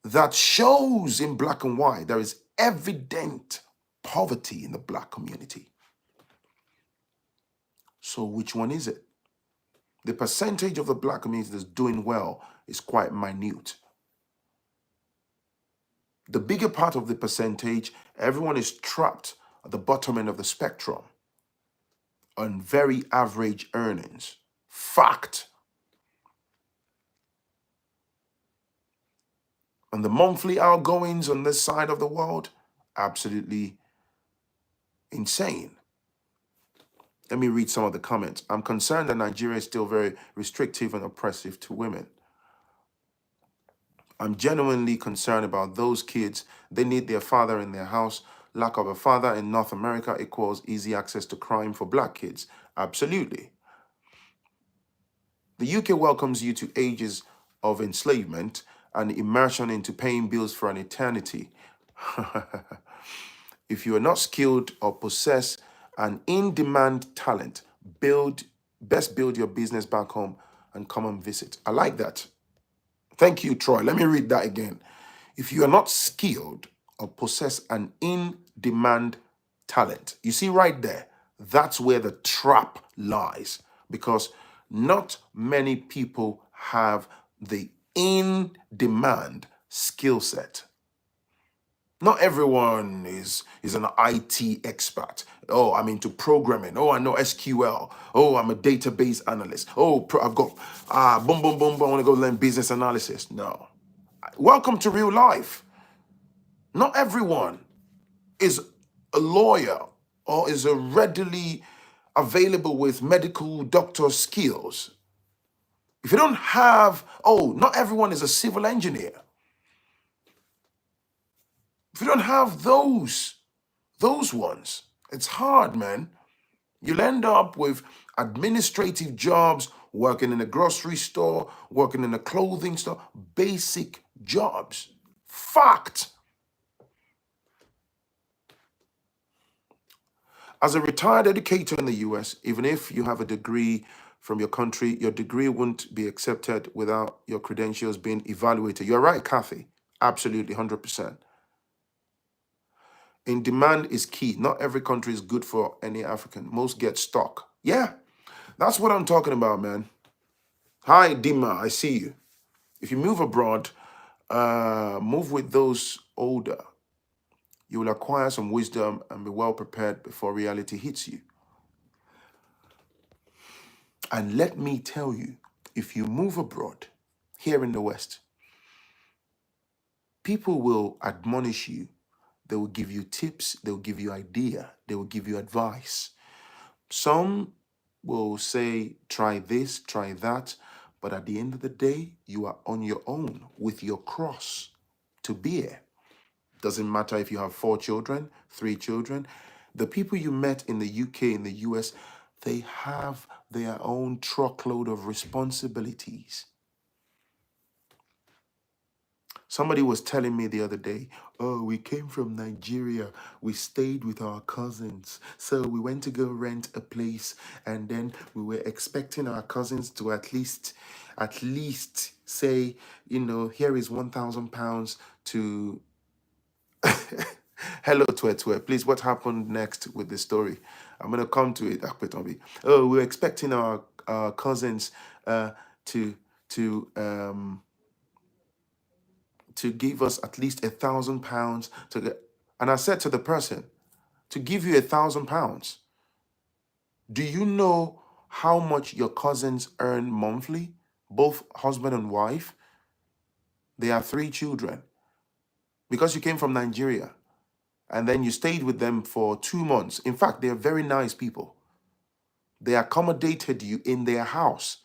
that shows in black and white there is evident poverty in the black community. So which one is it? The percentage of the black community that's doing well is quite minute. The bigger part of the percentage, everyone is trapped at the bottom end of the spectrum on very average earnings. Fact. And the monthly outgoings on this side of the world, absolutely insane. Let me read some of the comments. I'm concerned that Nigeria is still very restrictive and oppressive to women. I'm genuinely concerned about those kids. They need their father in their house. Lack of a father in North America equals easy access to crime for black kids. Absolutely. The UK welcomes you to ages of enslavement and immersion into paying bills for an eternity. If you are not skilled or possess an in-demand talent, best build your business back home and come and visit. I like that. Thank you, Troy. Let me read that again. If you are not skilled or possess an in-demand talent, you see right there, that's where the trap lies, because not many people have the in-demand skill set. Not everyone is an IT expert. Oh, I'm into programming. Oh, I know SQL. Oh, I'm a database analyst. Oh, I've got boom, boom, boom, boom. I want to go learn business analysis. No. Welcome to real life. Not everyone is a lawyer or is a readily available with medical doctor skills. If you don't have, not everyone is a civil engineer. If you don't have those ones, it's hard, man. You'll end up with administrative jobs, working in a grocery store, working in a clothing store, basic jobs. Fact. As a retired educator in the US, even if you have a degree from your country, your degree won't be accepted without your credentials being evaluated. You're right, Kathy. Absolutely, 100%. In demand is key. Not every country is good for any African. Most get stuck. Yeah, that's what I'm talking about, man. Hi, Dima, I see you. If you move abroad, move with those older. You will acquire some wisdom and be well prepared before reality hits you. And let me tell you, if you move abroad, here in the West, people will admonish you. They will give you tips. They will give you idea. They will give you advice. Some will say, try this, try that. But at the end of the day, you are on your own with your cross to bear. Doesn't matter if you have 4 children, 3 children. The people you met in the UK, in the US, they have their own truckload of responsibilities. Somebody was telling me the other day, oh, we came from Nigeria. We stayed with our cousins. So we went to go rent a place, and then we were expecting our cousins to at least say, here is £1,000 to... Hello, Twetwe. Please, what happened next with the story? I'm going to come to it, Akpetombi. Oh, we're expecting our cousins to give us at least £1,000 to get. And I said to the person, to give you £1,000, do you know how much your cousins earn monthly? Both husband and wife. They have 3 children. Because you came from Nigeria and then you stayed with them for 2 months. In fact, they are very nice people. They accommodated you in their house.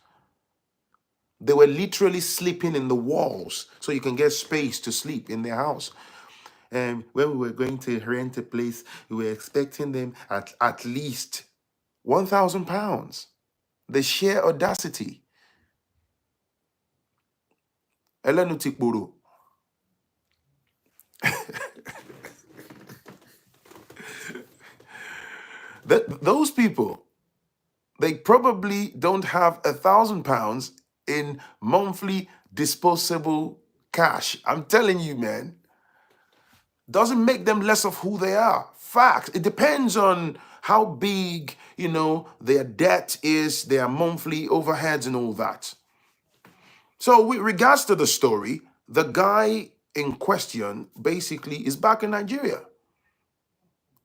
They were literally sleeping in the walls so you can get space to sleep in their house. And when we were going to rent a place, we were expecting them at least £1,000. The sheer audacity. Elenutikburu. Those people, they probably don't have £1,000 in monthly disposable cash. I'm telling you, man. Doesn't make them less of who they are. Fact. It depends on how big, their debt is, their monthly overheads and all that. So with regards to the story, the guy in question basically is back in Nigeria.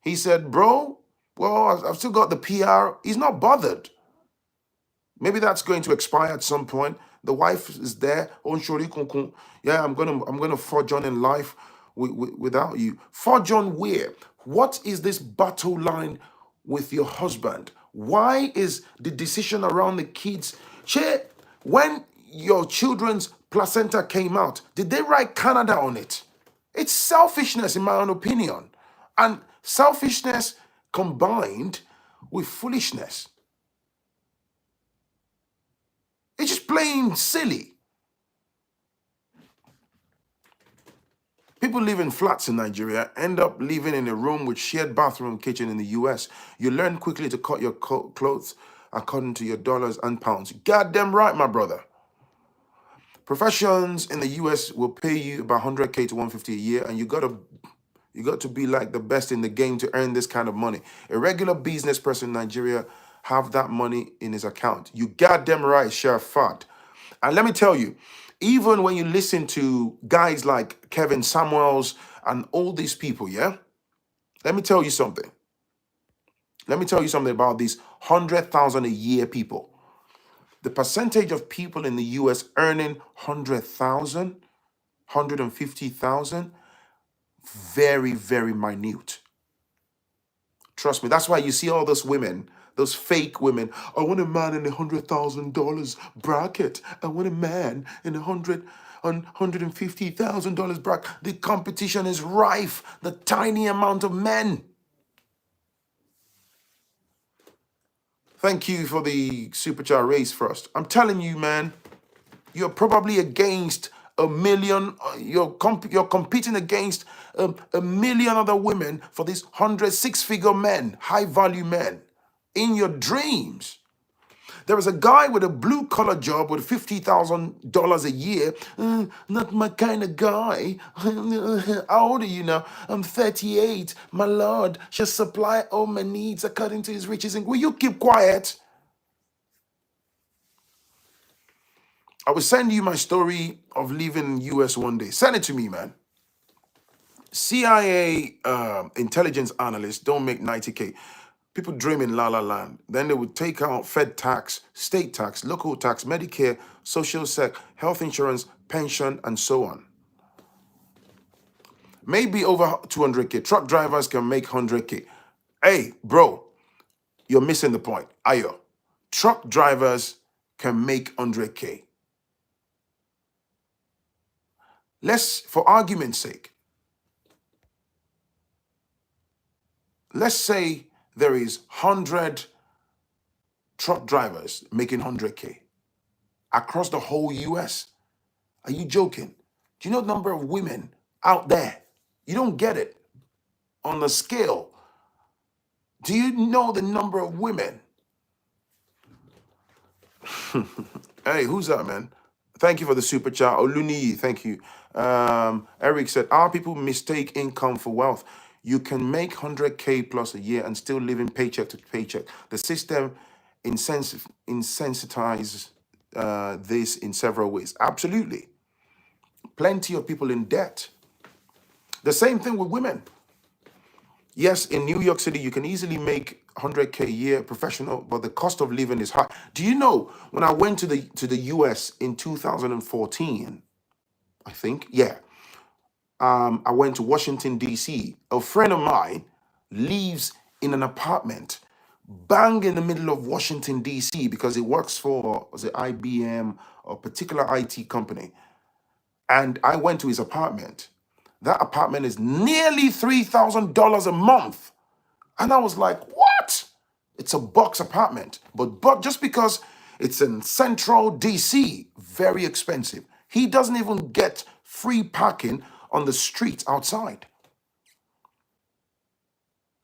He said, bro, well, I've still got the PR. He's not bothered. Maybe that's going to expire at some point. The wife is there. Oh, surely, yeah, I'm gonna forge on in life without you. Forge on where? What is this battle line with your husband? Why is the decision around the kids? When your children's placenta came out, did they write Canada on it? It's selfishness, in my own opinion, and selfishness combined with foolishness. It's just plain silly. People live in flats in Nigeria end up living in a room with shared bathroom and kitchen in the US. You learn quickly to cut your clothes according to your dollars and pounds. Goddamn right, my brother. Professions in the US will pay you about 100K to 150 a year, and you got to be like the best in the game to earn this kind of money. A regular business person in Nigeria have that money in his account. You goddamn right, Sheriff Fad. And let me tell you, even when you listen to guys like Kevin Samuels and all these people, yeah? Let me tell you something. Let me tell you something about these 100,000 a year people. The percentage of people in the US earning 100,000, 150,000, very, very minute. Trust me, that's why you see all those women, those fake women. I want a man in the $100,000 bracket. I want a man in $150,000 bracket. The competition is rife. The tiny amount of men. Thank you for the supercharge race first. I'm telling you, man, you're probably against a million. You're competing against a million other women for these 106-figure men, high-value men, in your dreams. There is a guy with a blue-collar job with $50,000 a year. Not my kind of guy. How old are you now? I'm 38. My Lord shall supply all my needs according to his riches. And will you keep quiet? I will send you my story of leaving US one day. Send it to me, man. CIA intelligence analysts don't make 90K. People dream in la la land. Then they would take out Fed tax, state tax, local tax, Medicare, social sec, health insurance, pension, and so on. Maybe over 200K. Truck drivers can make 100K. Hey, bro, you're missing the point. Ayo. Truck drivers can make 100K. For argument's sake, let's say there is 100 truck drivers making 100K across the whole US. Are you joking? Do you know the number of women out there? You don't get it. On the scale, do you know the number of women? Hey, who's that, man? Thank you for the super chat. Oluni, thank you. Eric said, our people mistake income for wealth. You can make 100K plus a year and still living paycheck to paycheck. The system insensitizes this in several ways. Absolutely. Plenty of people in debt. The same thing with women. Yes, in New York City, you can easily make 100K a year professional, but the cost of living is high. Do you know, when I went to the US in 2014, I think, yeah, I went to Washington, D.C. A friend of mine lives in an apartment bang in the middle of Washington, D.C. because he works for, was it IBM, a particular IT company. And I went to his apartment. That apartment is nearly $3,000 a month. And I was like, what? It's a box apartment. But just because it's in central DC, very expensive. He doesn't even get free parking on the street outside.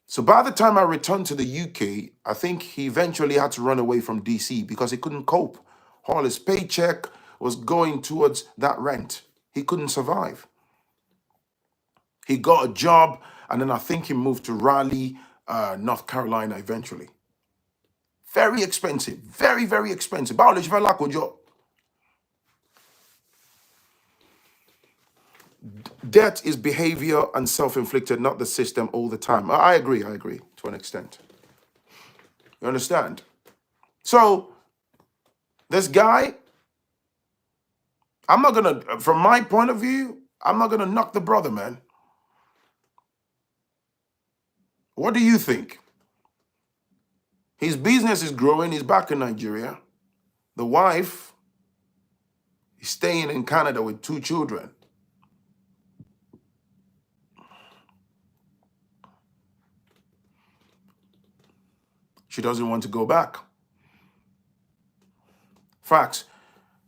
So by the time I returned to the UK, I think he eventually had to run away from DC because he couldn't cope. All his paycheck was going towards that rent. He couldn't survive. He got a job, and then I think he moved to Raleigh, North Carolina eventually. Very expensive. Very, very expensive. Biology for Lakojo. Debt is behavior and self-inflicted, not the system all the time. I agree to an extent. You understand? So this guy, I'm not gonna, from my point of view, I'm not gonna knock the brother, man. What do you think? His business is growing. He's back in Nigeria. The wife is staying in Canada with 2 children. She doesn't want to go back. Facts.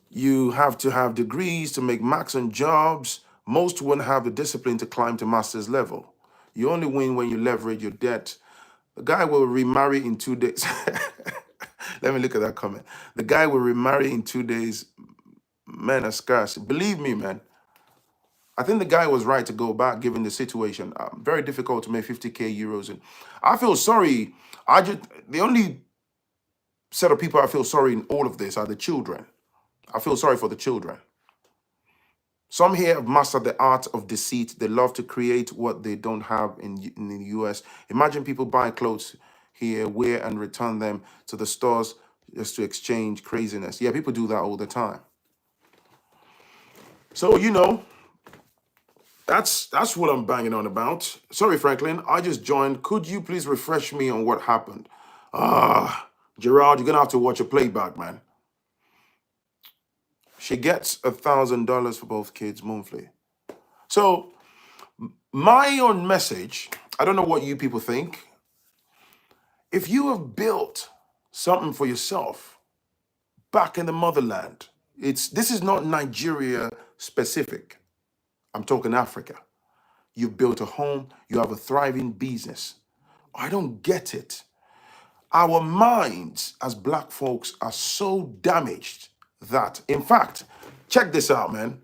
You have to have degrees to make maximum jobs. Most won't have the discipline to climb to master's level. You only win when you leverage your debt. The guy will remarry in 2 days. Let me look at that comment. The guy will remarry in 2 days. Men are scarce. Believe me, man. I think the guy was right to go back given the situation. Very difficult to make 50k euros. And I feel sorry. The only set of people I feel sorry in all of this are the children. I feel sorry for the children. Some here have mastered the art of deceit. They love to create what they don't have in the US. Imagine people buy clothes here, wear and return them to the stores just to exchange craziness. Yeah, people do that all the time. So, you know, that's what I'm banging on about. Sorry, Phrankleen, I just joined. Could you please refresh me on what happened? Gerard, you're going to have to watch a playback, man. She gets $1,000 for both kids monthly. So my own message, I don't know what you people think. If you have built something for yourself back in the motherland, this is not Nigeria specific. I'm talking Africa. You've built a home, you have a thriving business. I don't get it. Our minds as black folks are so damaged that, in fact, check this out, man.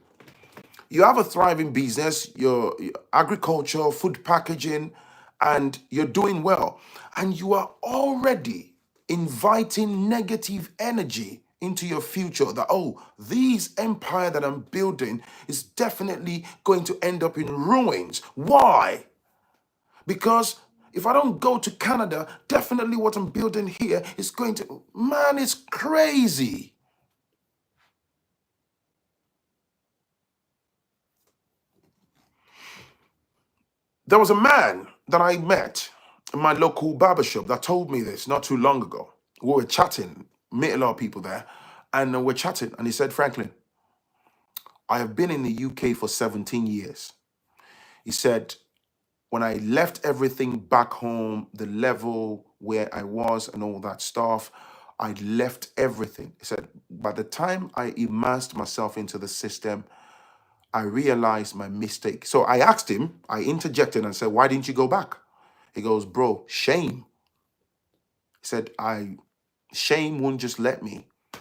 You have a thriving business, your agriculture, food packaging, and you're doing well. And you are already inviting negative energy into your future that, oh, this empire that I'm building is definitely going to end up in ruins. Why? Because if I don't go to Canada, definitely what I'm building here is going to, man, it's crazy. There was a man that I met in my local barbershop that told me this not too long ago. We were chatting, met a lot of people there, and we're chatting, and he said, Phrankleen, I have been in the UK for 17 years. He said, when I left everything back home, the level where I was and all that stuff, I left everything. He said, by the time I immersed myself into the system, I realized my mistake. So I asked him, I interjected and said, why didn't you go back? He goes, bro, shame. He said, shame won't just let me. He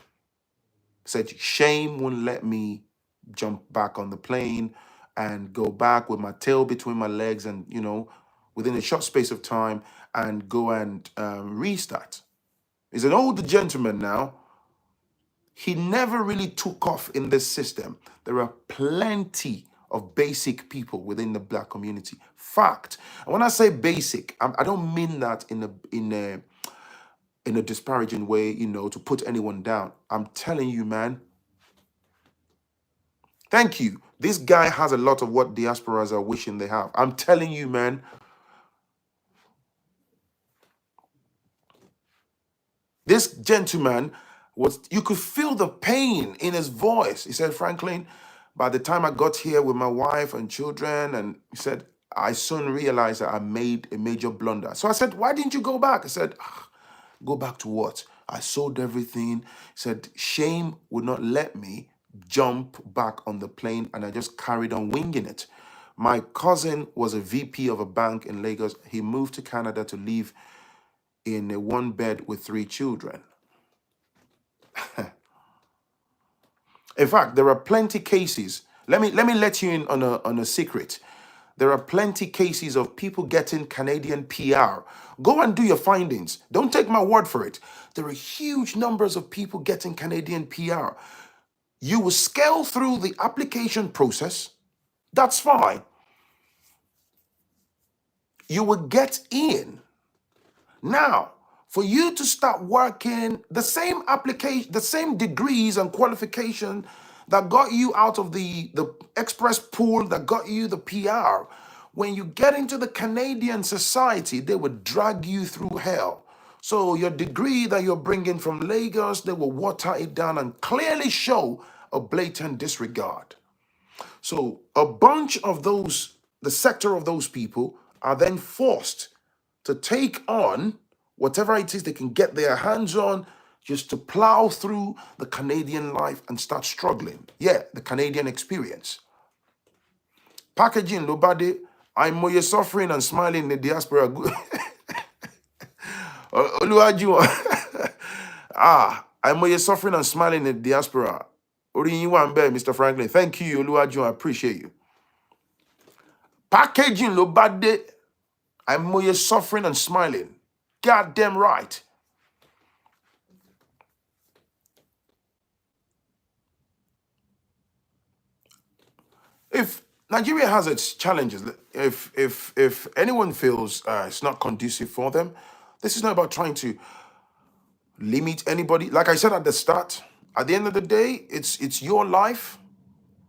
said, shame won't let me jump back on the plane and go back with my tail between my legs and, you know, within a short space of time and go and restart. He's an older gentleman now. He never really took off in this system. There are plenty of basic people within the black community. Fact. And when I say basic, I don't mean that in a disparaging way, you know, to put anyone down. I'm telling you, man. Thank you. This guy has a lot of what diasporas are wishing they have. I'm telling you, man. This gentleman you could feel the pain in his voice. He said, Phrankleen, by the time I got here with my wife and children, and he said, I soon realized that I made a major blunder. So I said, why didn't you go back? I said, go back to what? I sold everything. He said, shame would not let me jump back on the plane, and I just carried on winging it. My cousin was a VP of a bank in Lagos. He moved to Canada to live in a 1-bed with 3 children. In fact, there are plenty cases. Let me let you in on a secret. there are plenty cases of people getting Canadian PR. Go and do your findings. Don't take my word for it. There are huge numbers of people getting Canadian PR. You will scale through the application process. That's fine. You will get in. Now, for you to start working, the same application, the same degrees and qualification that got you out of the express pool, that got you the PR, when you get into the Canadian society, they would drag you through hell. So your degree that you're bringing from Lagos, they will water it down and clearly show a blatant disregard. So a bunch of those, the sector of those people are then forced to take on whatever it is they can get their hands on, just to plow through the Canadian life and start struggling. Yeah, the Canadian experience. Packaging, nobody, I'm more suffering and smiling in the diaspora. Oluwaju, I'm more suffering and smiling in the diaspora. Mr. Phrankleen. Thank you, Oluwaju. I appreciate you. Packaging, nobody, I'm more suffering and smiling. Goddamn right. If Nigeria has its challenges, if anyone feels it's not conducive for them, this is not about trying to limit anybody. Like I said at the start, at the end of the day, it's your life.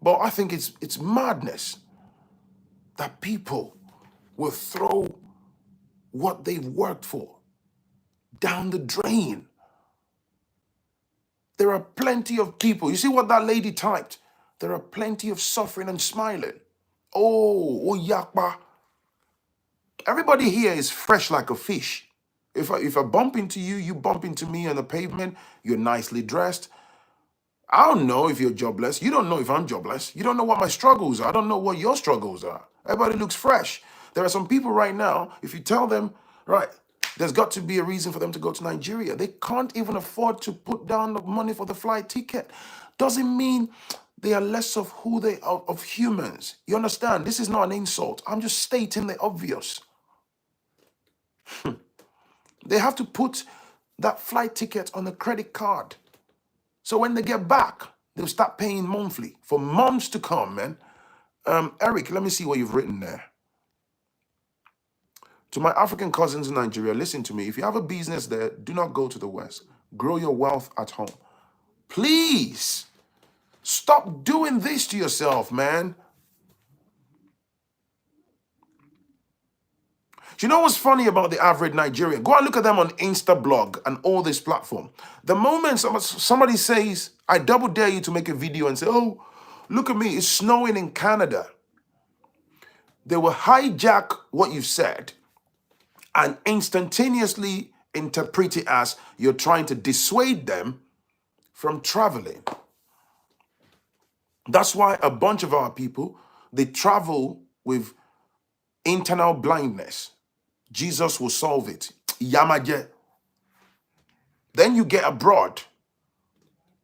But I think it's madness that people will throw what they've worked for down the drain. There are plenty of people. You see what that lady typed? There are plenty of suffering and smiling. Oh yakba. Everybody here is fresh like a fish. If I bump into you, you bump into me on the pavement, you're nicely dressed. I don't know if you're jobless. You don't know if I'm jobless. You don't know what my struggles are. I don't know what your struggles are. Everybody looks fresh. There are some people right now, if you tell them, right, there's got to be a reason for them to go to Nigeria. They can't even afford to put down the money for the flight ticket. Doesn't mean they are less of who they are, of humans. You understand? This is not an insult. I'm just stating the obvious. They have to put that flight ticket on a credit card. So when they get back, they'll start paying monthly for months to come, man. Eric, let me see what you've written there. To my African cousins in Nigeria, listen to me. If you have a business there, do not go to the West. Grow your wealth at home. Please, stop doing this to yourself, man. Do you know what's funny about the average Nigerian? Go and look at them on Instablog and all this platform. The moment somebody says, I double dare you to make a video and say, oh, look at me, it's snowing in Canada. They will hijack what you've said and instantaneously interpret it as you're trying to dissuade them from traveling. That's why a bunch of our people, they travel with internal blindness. Jesus will solve it. Yamaje. Then you get abroad.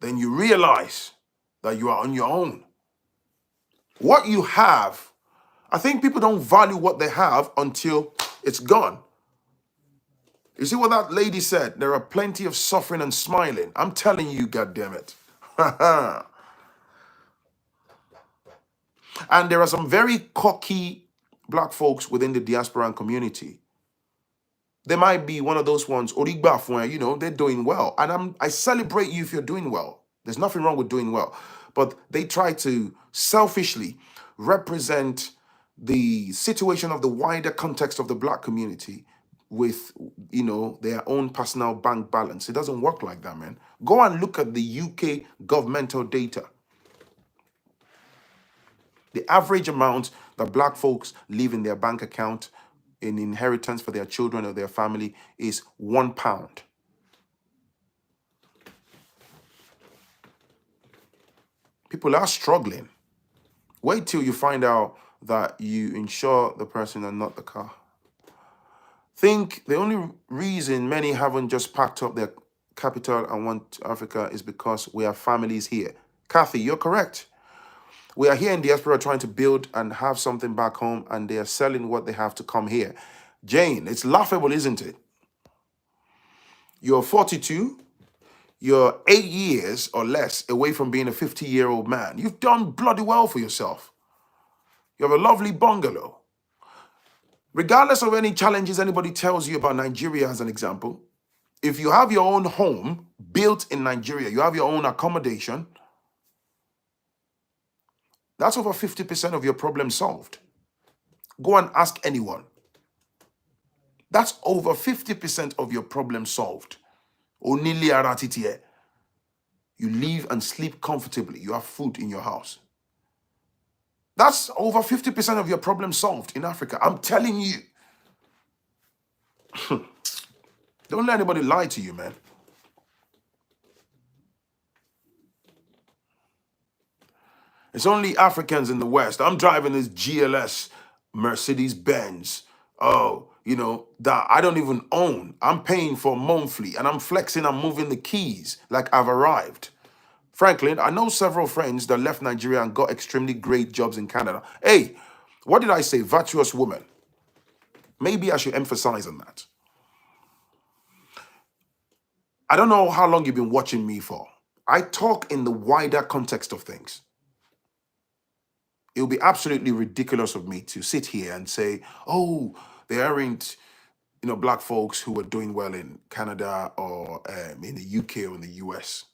Then you realize that you are on your own. What you have, I think people don't value what they have until it's gone. You see what that lady said? There are plenty of suffering and smiling. I'm telling you, goddammit. And there are some very cocky black folks within the diasporan community. They might be one of those ones, Origbaf, where, you know, they're doing well. And I celebrate you if you're doing well. There's nothing wrong with doing well. But they try to selfishly represent the situation of the wider context of the black community with, you know, their own personal bank balance. It doesn't work like that, man. Go and look at the UK governmental data. The average amount that black folks leave in their bank account in inheritance for their children or their family is £1. People are struggling. Wait till you find out that you insure the person and not the car. Think the only reason many haven't just packed up their capital and went to Africa is because we have families here. Kathy, you're correct. We are here in diaspora trying to build and have something back home, and they are selling what they have to come here. Jane, it's laughable, isn't it? You're 42, you're 8 years or less away from being a 50-year-old man. You've done bloody well for yourself. You have a lovely bungalow. Regardless of any challenges anybody tells you about Nigeria as an example, if you have your own home built in Nigeria, you have your own accommodation, that's over 50% of your problem solved. Go and ask anyone. That's over 50% of your problem solved. Onili aratitie. You live and sleep comfortably. You have food in your house. That's over 50% of your problem solved in Africa. I'm telling you. Don't let anybody lie to you, man. It's only Africans in the West. I'm driving this GLS Mercedes Benz. Oh, that I don't even own. I'm paying for monthly and I'm flexing, I'm moving the keys like I've arrived. Phrankleen, I know several friends that left Nigeria and got extremely great jobs in Canada. Hey, what did I say? Virtuous woman. Maybe I should emphasize on that. I don't know how long you've been watching me for. I talk in the wider context of things. It would be absolutely ridiculous of me to sit here and say, oh, there aren't, black folks who are doing well in Canada or in the UK or in the US.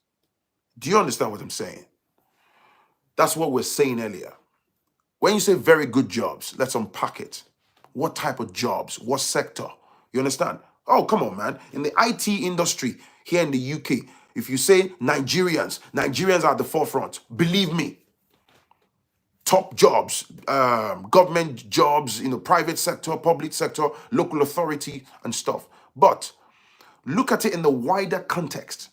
Do you understand what I'm saying? That's what we're saying earlier. When you say very good jobs, let's unpack it. What type of jobs? What sector? You understand? Oh, come on, man. In the IT industry here in the UK, if you say Nigerians are at the forefront. Believe me. Top jobs, government jobs, private sector, public sector, local authority and stuff. But look at it in the wider context.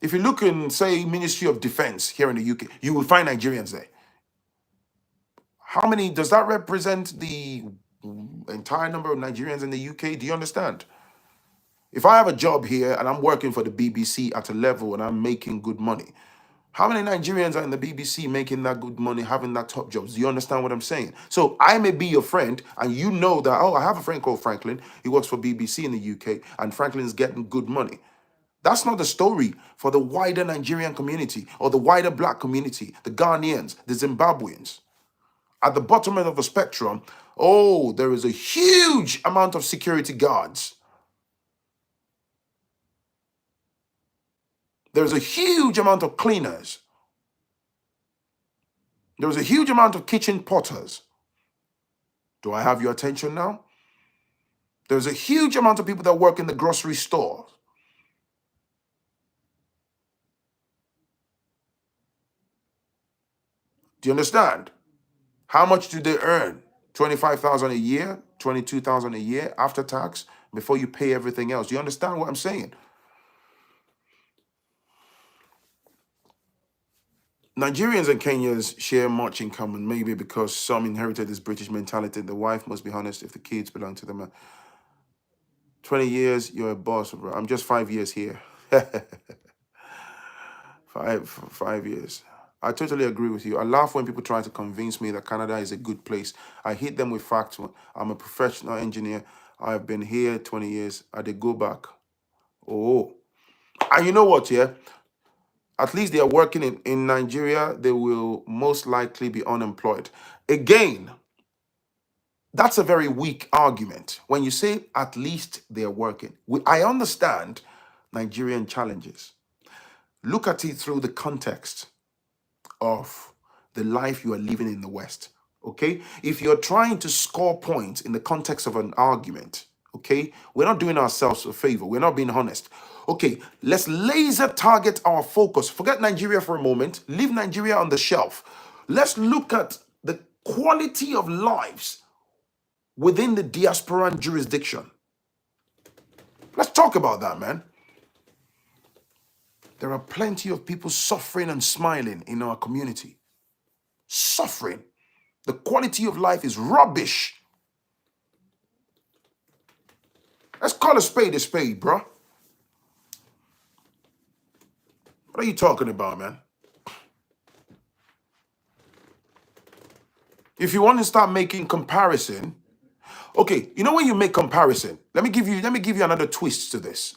If you look in, say, Ministry of Defense here in the UK, you will find Nigerians there. How many, does that represent the entire number of Nigerians in the UK? Do you understand? If I have a job here and I'm working for the BBC at a level and I'm making good money, how many Nigerians are in the BBC making that good money, having that top jobs? Do you understand what I'm saying? So I may be your friend and you know that, oh, I have a friend called Phrankleen. He works for BBC in the UK and Franklin's getting good money. That's not the story for the wider Nigerian community or the wider black community, the Ghanaians, the Zimbabweans. At the bottom end of the spectrum, oh, there is a huge amount of security guards. There's a huge amount of cleaners. There's a huge amount of kitchen potters. Do I have your attention now? There's a huge amount of people that work in the grocery store. Do you understand? How much do they earn? 25,000 a year, 22,000 a year after tax before you pay everything else. Do you understand what I'm saying? Nigerians and Kenyans share much in common, maybe because some inherited this British mentality. The wife must be honest if the kids belong to the man. 20 years, you're a boss, bro. I'm just 5 years here. 5 years. I totally agree with you. I laugh when people try to convince me that Canada is a good place. I hit them with facts. I'm a professional engineer. I've been here 20 years. I did go back. Oh. And you know what, yeah? At least they are working in Nigeria. They will most likely be unemployed. Again, that's a very weak argument. When you say at least they are working. I understand Nigerian challenges. Look at it through the context of the life you are living in the West, okay? If you're trying to score points in the context of an argument, okay, we're not doing ourselves a favor. We're not being honest. Okay, let's laser target our focus. Forget Nigeria for a moment. Leave Nigeria on the shelf. Let's look at the quality of lives within the diasporan jurisdiction. Let's talk about that, man. There are plenty of people suffering and smiling in our community. Suffering. The quality of life is rubbish. Let's call a spade, bro. What are you talking about, man? If you want to start making comparison, okay, you know when you make comparison, let me give you another twist to this,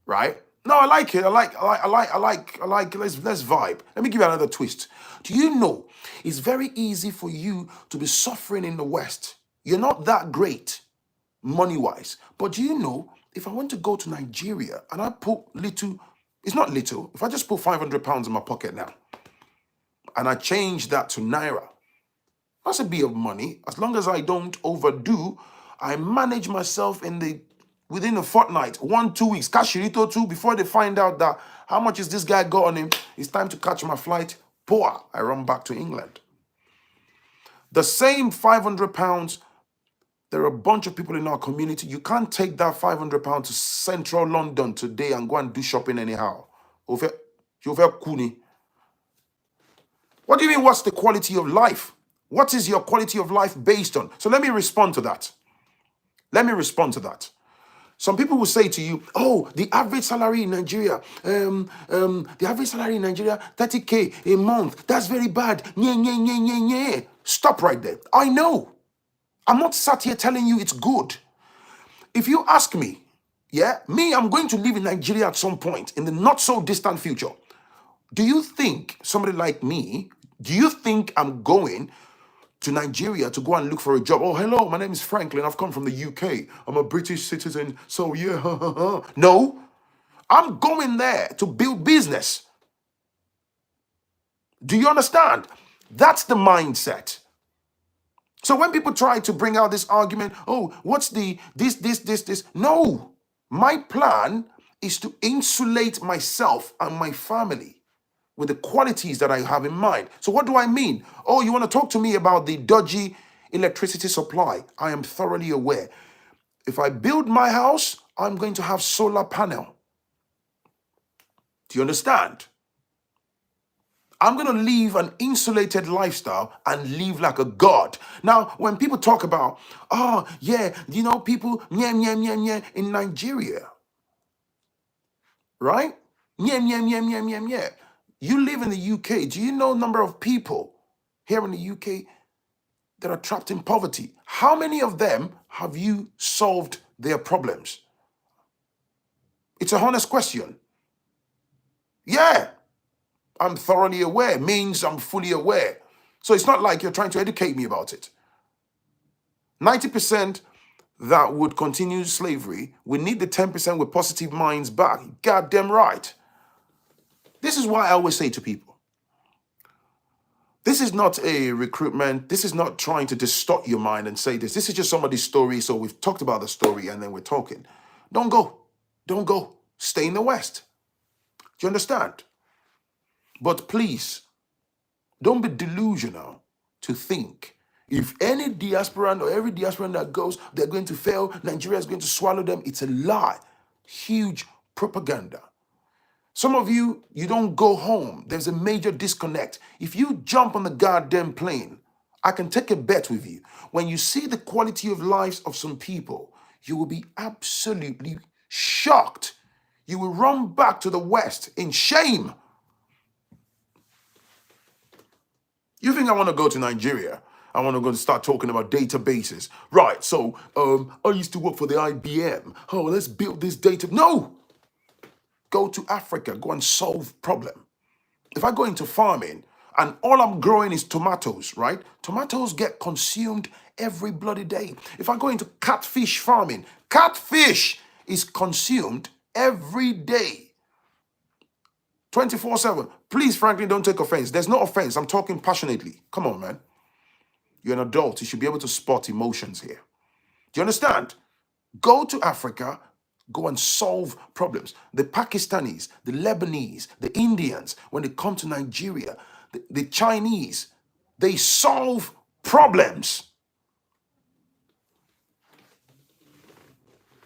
right? No, I like it. I like. Let's vibe. Let me give you another twist. Do you know it's very easy for you to be suffering in the West? You're not that great money wise, but do you know if I want to go to Nigeria and I put little, it's not little. If I just put £500 in my pocket now and I change that to naira, that's a bit of money. As long as I don't overdo, I manage myself within a fortnight, 1-2 weeks, cash Shirito too, before they find out that how much is this guy got on him. It's time to catch my flight. Poor, I run back to England. The same £500. There are a bunch of people in our community. You can't take that £500 to central London today and go and do shopping anyhow. Over kuni. What do you mean, what's the quality of life? What is your quality of life based on? So let me respond to that. Some people will say to you, oh, the average salary in Nigeria, 30K a month. That's very bad. Nye, nye, nye, nye, nye. Stop right there. I know. I'm not sat here telling you it's good. If you ask me, I'm going to live in Nigeria at some point in the not so distant future. Do you think somebody like me, do you think I'm going to Nigeria to go and look for a job? Oh, hello, my name is Phrankleen. I've come from the UK. I'm a British citizen. So yeah, no, I'm going there to build business. Do you understand? That's the mindset. So when people try to bring out this argument, oh, what's this? No, my plan is to insulate myself and my family with the qualities that I have in mind. So what do I mean? Oh, you want to talk to me about the dodgy electricity supply? I am thoroughly aware. If I build my house, I'm going to have solar panel. Do you understand? I'm going to live an insulated lifestyle and live like a god. Now, when people talk about, oh, yeah, people, in Nigeria, right? You live in the UK. Do you know the number of people here in the UK that are trapped in poverty? How many of them have you solved their problems? It's a honest question. Yeah, I'm thoroughly aware means I'm fully aware. So it's not like you're trying to educate me about it. 90% that would continue slavery, we need the 10% with positive minds back. Goddamn right. This is why I always say to people, this is not a recruitment. This is not trying to distort your mind and say this. This is just somebody's story. So we've talked about the story and then we're talking. Don't go. Don't go. Stay in the West. Do you understand? But please, don't be delusional to think if any diasporan or every diasporan that goes, they're going to fail, Nigeria is going to swallow them. It's a lie. Huge propaganda. Some of you, you don't go home. There's a major disconnect. If you jump on the goddamn plane, I can take a bet with you. When you see the quality of lives of some people, you will be absolutely shocked. You will run back to the West in shame. You think I want to go to Nigeria? I want to go and start talking about databases. Right, so I used to work for the IBM. Oh, let's build this data. No! Go to Africa, go and solve problem. If I go into farming and all I'm growing is tomatoes, right? Tomatoes get consumed every bloody day. If I go into catfish farming, catfish is consumed every day. 24/7. Please, Phrankleen, don't take offense. There's no offense. I'm talking passionately. Come on, man. You're an adult. You should be able to spot emotions here. Do you understand? Go to Africa, go and solve problems. The Pakistanis, the Lebanese, the Indians, when they come to Nigeria, the Chinese, they solve problems.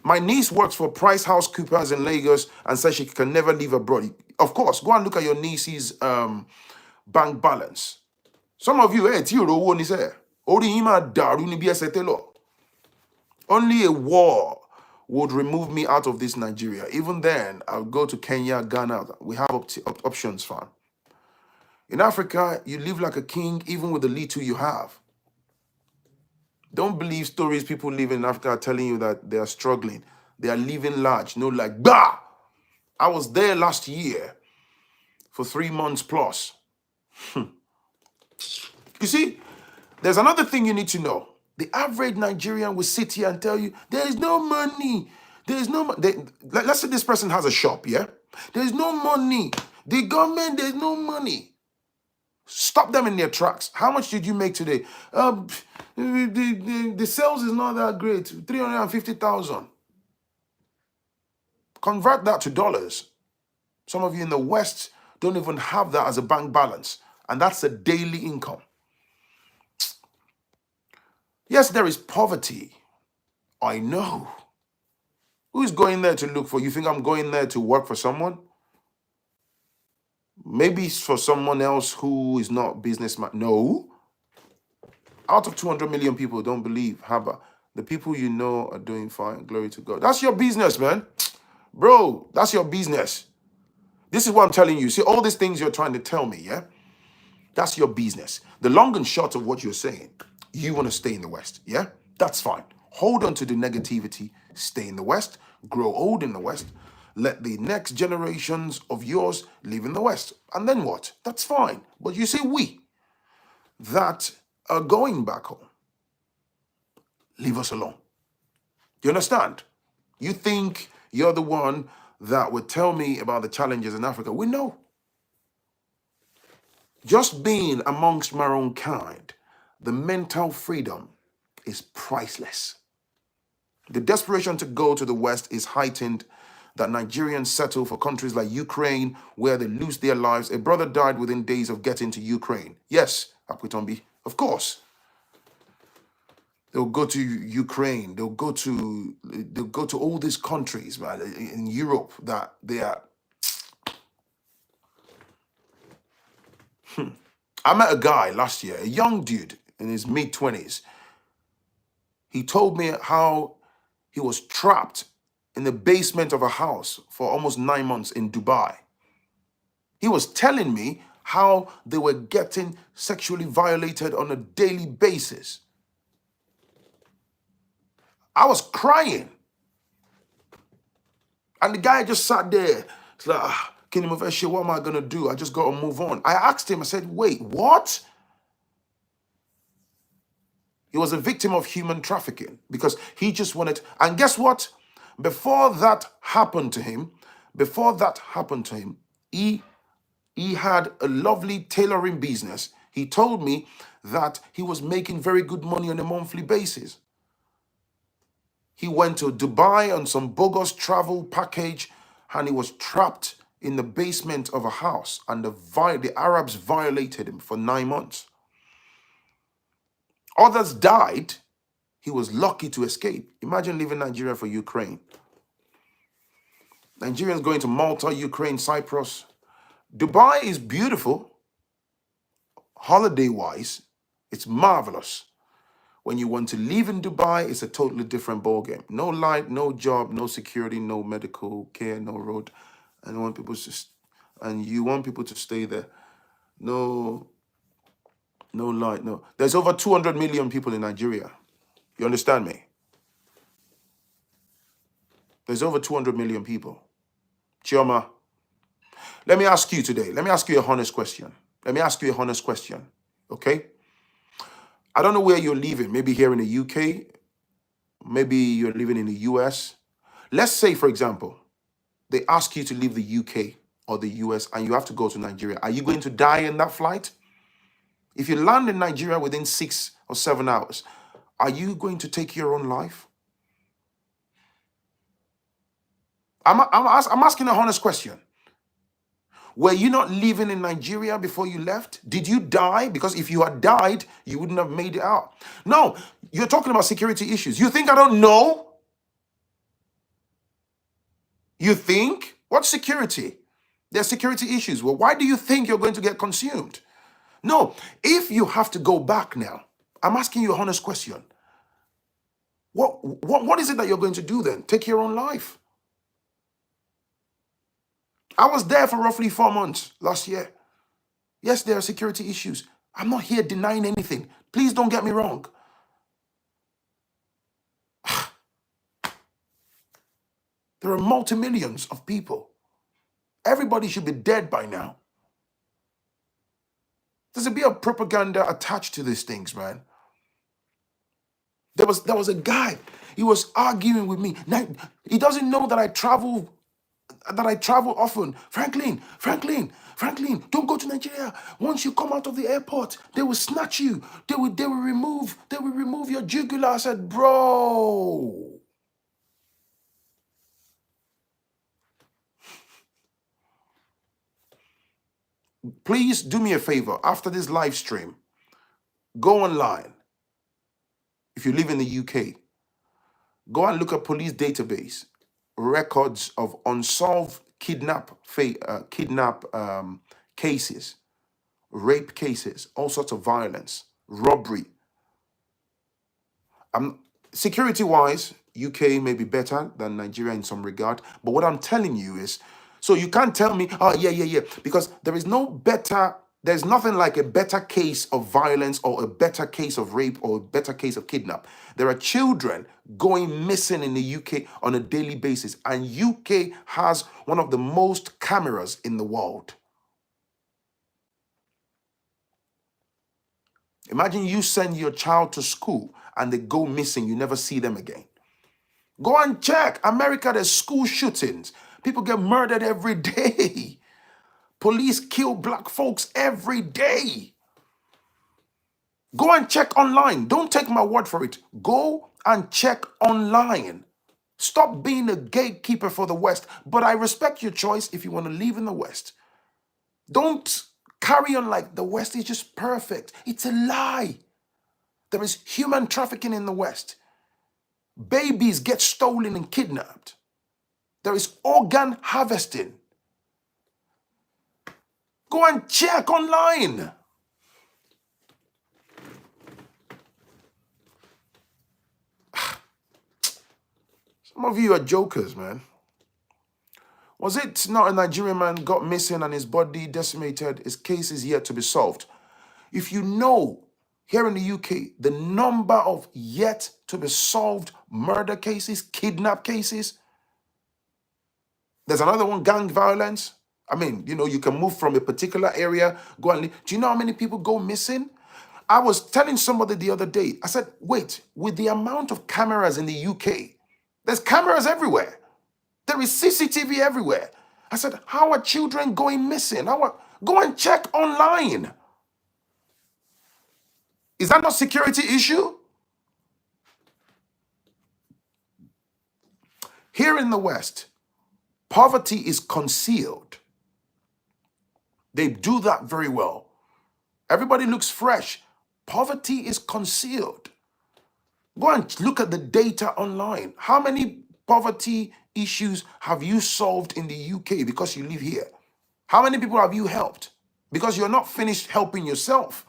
My niece works for PricewaterhouseCoopers in Lagos and says she can never leave abroad. Of course, go and look at your niece's bank balance. Some of you, only a war would remove me out of this Nigeria. Even then, I'll go to Kenya, Ghana. We have options, fam. In Africa, you live like a king even with the little you have. Don't believe stories people living in Africa are telling you that they are struggling. They are living large. No, like, bah! I was there last year for 3 months plus. You see, there's another thing you need to know. The average Nigerian will sit here and tell you, there is no money. There is no money. Let's say this person has a shop, yeah? There's no money. The government, there's no money. Stop them in their tracks. How much did you make today? The sales is not that great. 350,000. Convert that to dollars. Some of you in the West don't even have that as a bank balance. And that's a daily income. Yes, there is poverty. I know. Who's going there to look for? You think I'm going there to work for someone? Maybe it's for someone else who is not businessman. No. Out of 200 million people don't believe. How about the people you know are doing fine? Glory to God. That's your business, man. Bro, that's your business. This is what I'm telling you. See, all these things you're trying to tell me, yeah? That's your business. The long and short of what you're saying, you want to stay in the West, yeah? That's fine. Hold on to the negativity, stay in the West, grow old in the West, let the next generations of yours live in the West. And then what? That's fine. But you see, we that are going back home, leave us alone. Do you understand? You think you're the one that would tell me about the challenges in Africa. We know. Just being amongst my own kind, the mental freedom is priceless. The desperation to go to the West is heightened that Nigerians settle for countries like Ukraine where they lose their lives. A brother died within days of getting to Ukraine. Yes, Akwitombi, of course. They'll go to Ukraine. They'll go to all these countries, man, in Europe that they are. I met a guy last year, a young dude in his mid-20s. He told me how he was trapped in the basement of a house for almost 9 months in Dubai. He was telling me how they were getting sexually violated on a daily basis. I was crying. And the guy just sat there. He's like, can you move that shit? What am I going to do? I just got to move on. I asked him, I said, wait, what? He was a victim of human trafficking because he just wanted, and guess what? Before that happened to him, he had a lovely tailoring business. He told me that he was making very good money on a monthly basis. He went to Dubai on some bogus travel package and he was trapped in the basement of a house and the Arabs violated him for 9 months. Others died. He was lucky to escape. Imagine leaving Nigeria for Ukraine. Nigerians going to Malta, Ukraine, Cyprus. Dubai is beautiful. Holiday-wise, it's marvelous. When you want to live in Dubai, it's a totally different ballgame. No light, no job, no security, no medical care, no road. And you want people to stay there. No light, no. There's over 200 million people in Nigeria. You understand me? There's over 200 million people. Chioma, let me ask you today. Let me ask you a honest question. Okay? I don't know where you're living. Maybe here in the UK. Maybe you're living in the US. Let's say, for example, they ask you to leave the UK or the US and you have to go to Nigeria. Are you going to die in that flight? If you land in Nigeria within 6 or 7 hours, are you going to take your own life? I'm asking a honest question. Were you not living in Nigeria before you left? Did you die? Because if you had died, you wouldn't have made it out. No, you're talking about security issues. You think I don't know? You think? What security? There's security issues. Well, why do you think you're going to get consumed? No, if you have to go back now, I'm asking you a honest question. What is it that you're going to do then? Take your own life. I was there for roughly 4 months last year. Yes, there are security issues. I'm not here denying anything. Please don't get me wrong. There are multi-millions of people. Everybody should be dead by now. There's a bit of propaganda attached to these things, man. There was a guy. He was arguing with me. Now, he doesn't know that I travel often. Franklin, don't go to Nigeria. Once you come out of the airport, they will snatch you. They will remove your jugular. I said, bro. Please do me a favor. After this live stream, go online. If you live in the UK, go and look at police database records of unsolved kidnap cases, rape cases, all sorts of violence, robbery. Security wise, UK may be better than Nigeria in some regard. But what I'm telling you is, so you can't tell me, oh, yeah, because there's nothing like a better case of violence or a better case of rape or a better case of kidnap. There are children going missing in the UK on a daily basis, and UK has one of the most cameras in the world. Imagine you send your child to school and they go missing, you never see them again. Go and check. America, there's school shootings. People get murdered every day. Police kill black folks every day. Go and check online. Don't take my word for it. Go and check online. Stop being a gatekeeper for the West. But I respect your choice if you want to live in the West. Don't carry on like the West is just perfect. It's a lie. There is human trafficking in the West. Babies get stolen and kidnapped. There is organ harvesting. Go and check online. Some of you are jokers, man. Was it not a Nigerian man got missing and his body decimated? His case is yet to be solved. If you know, here in the UK, the number of yet to be solved murder cases, kidnap cases, there's another one, gang violence. I mean, you can move from a particular area, go and live. Do you know how many people go missing? I was telling somebody the other day, I said, wait, with the amount of cameras in the UK, there's cameras everywhere. There is CCTV everywhere. I said, how are children going missing? Go and check online. Is that not a security issue? Here in the West, poverty is concealed. They do that very well. Everybody looks fresh. Poverty is concealed. Go and look at the data online. How many poverty issues have you solved in the UK because you live here? How many people have you helped? Because you're not finished helping yourself.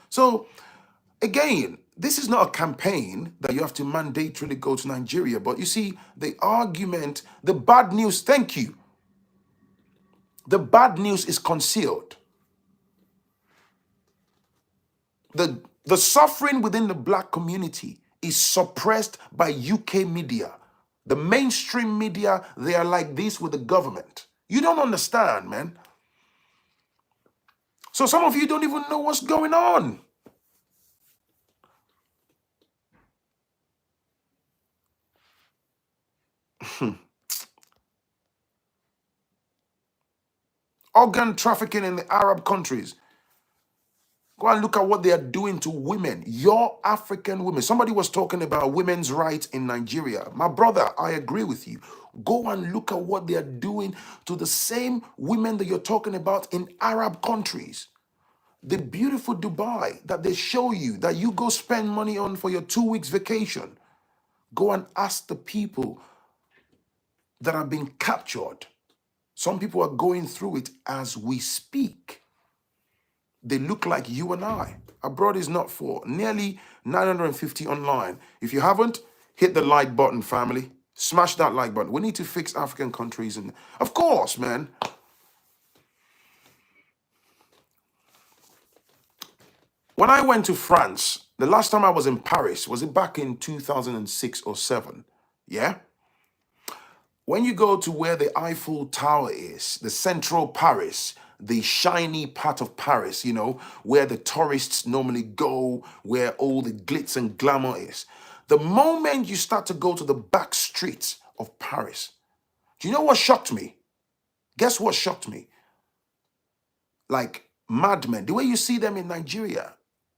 So again, this is not a campaign that you have to mandatorily go to Nigeria. But you see, the argument, the bad news, thank you. The bad news is concealed. The suffering within the black community is suppressed by UK media. The mainstream media, they are like this with the government. You don't understand, man. So some of you don't even know what's going on. Organ trafficking in the Arab countries. Go and look at what they are doing to women, your African women. Somebody was talking about women's rights in Nigeria. My brother, I agree with you. Go and look at what they are doing to the same women that you're talking about in Arab countries. The beautiful Dubai that they show you, that you go spend money on for your 2 weeks vacation. Go and ask the people that have been captured. Some people are going through it as we speak. They look like you and I. Abroad is not for. Nearly 950 online. If you haven't, hit the like button, family. Smash that like button. We need to fix African countries. And of course, man. When I went to France, the last time I was in Paris, was it back in 2006 or 7? Yeah? When you go to where the Eiffel Tower is, the central Paris, the shiny part of Paris, you know, where the tourists normally go, where all the glitz and glamour is. The moment you start to go to the back streets of Paris, do you know what shocked me? Guess what shocked me? Like madmen, the way you see them in Nigeria,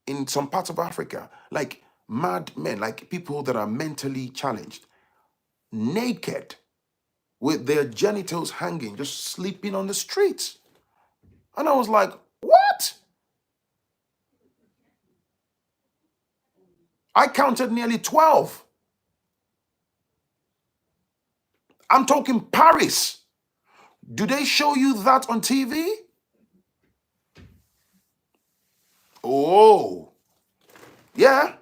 in some parts of Africa, like madmen, like people that are mentally challenged, naked, with their genitals hanging, just sleeping on the streets. And I was like, what? I counted nearly 12. I'm talking Paris. Do they show you that on TV? Oh, yeah.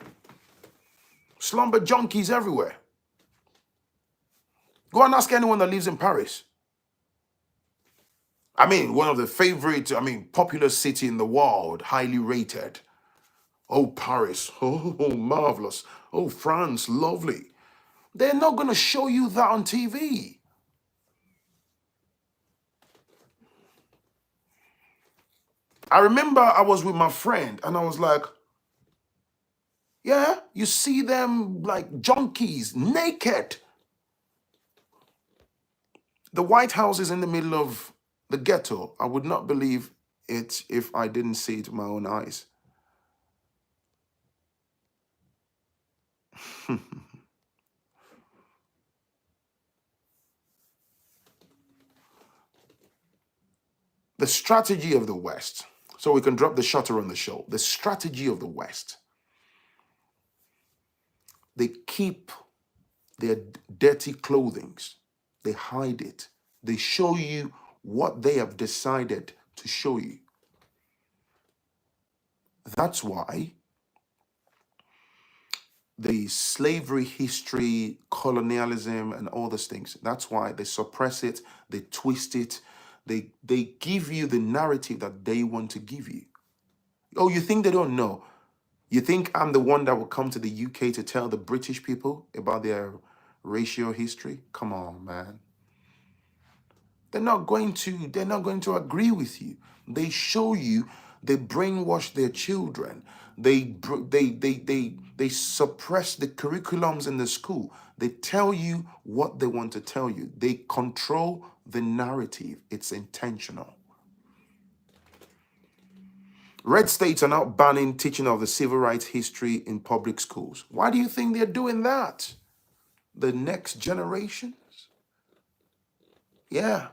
Slumber junkies everywhere. Go and ask anyone that lives in Paris. I mean, one of the favorite, popular city in the world, highly rated. Oh, Paris. Oh, marvelous. Oh, France, lovely. They're not going to show you that on TV. I remember I was with my friend and I was like, yeah, you see them like junkies, naked. The White House is in the middle of the ghetto. I would not believe it if I didn't see it with my own eyes. The strategy of the West, so we can drop the shutter on the show. The strategy of the West, they keep their dirty clothings, they hide it, they show you what they have decided to show you. That's why the slavery history, colonialism, and all those things, that's why they suppress it, they twist it, they give you the narrative that they want to give you. Oh, you think they don't know? You think I'm the one that will come to the UK to tell the British people about their racial history? Come on, man. They're not going to agree with you. They show you, they brainwash their children. They suppress the curriculums in the school. They tell you what they want to tell you. They control the narrative. It's intentional. Red states are now banning teaching of the civil rights history in public schools. Why do you think they're doing that? The next generations? Yeah.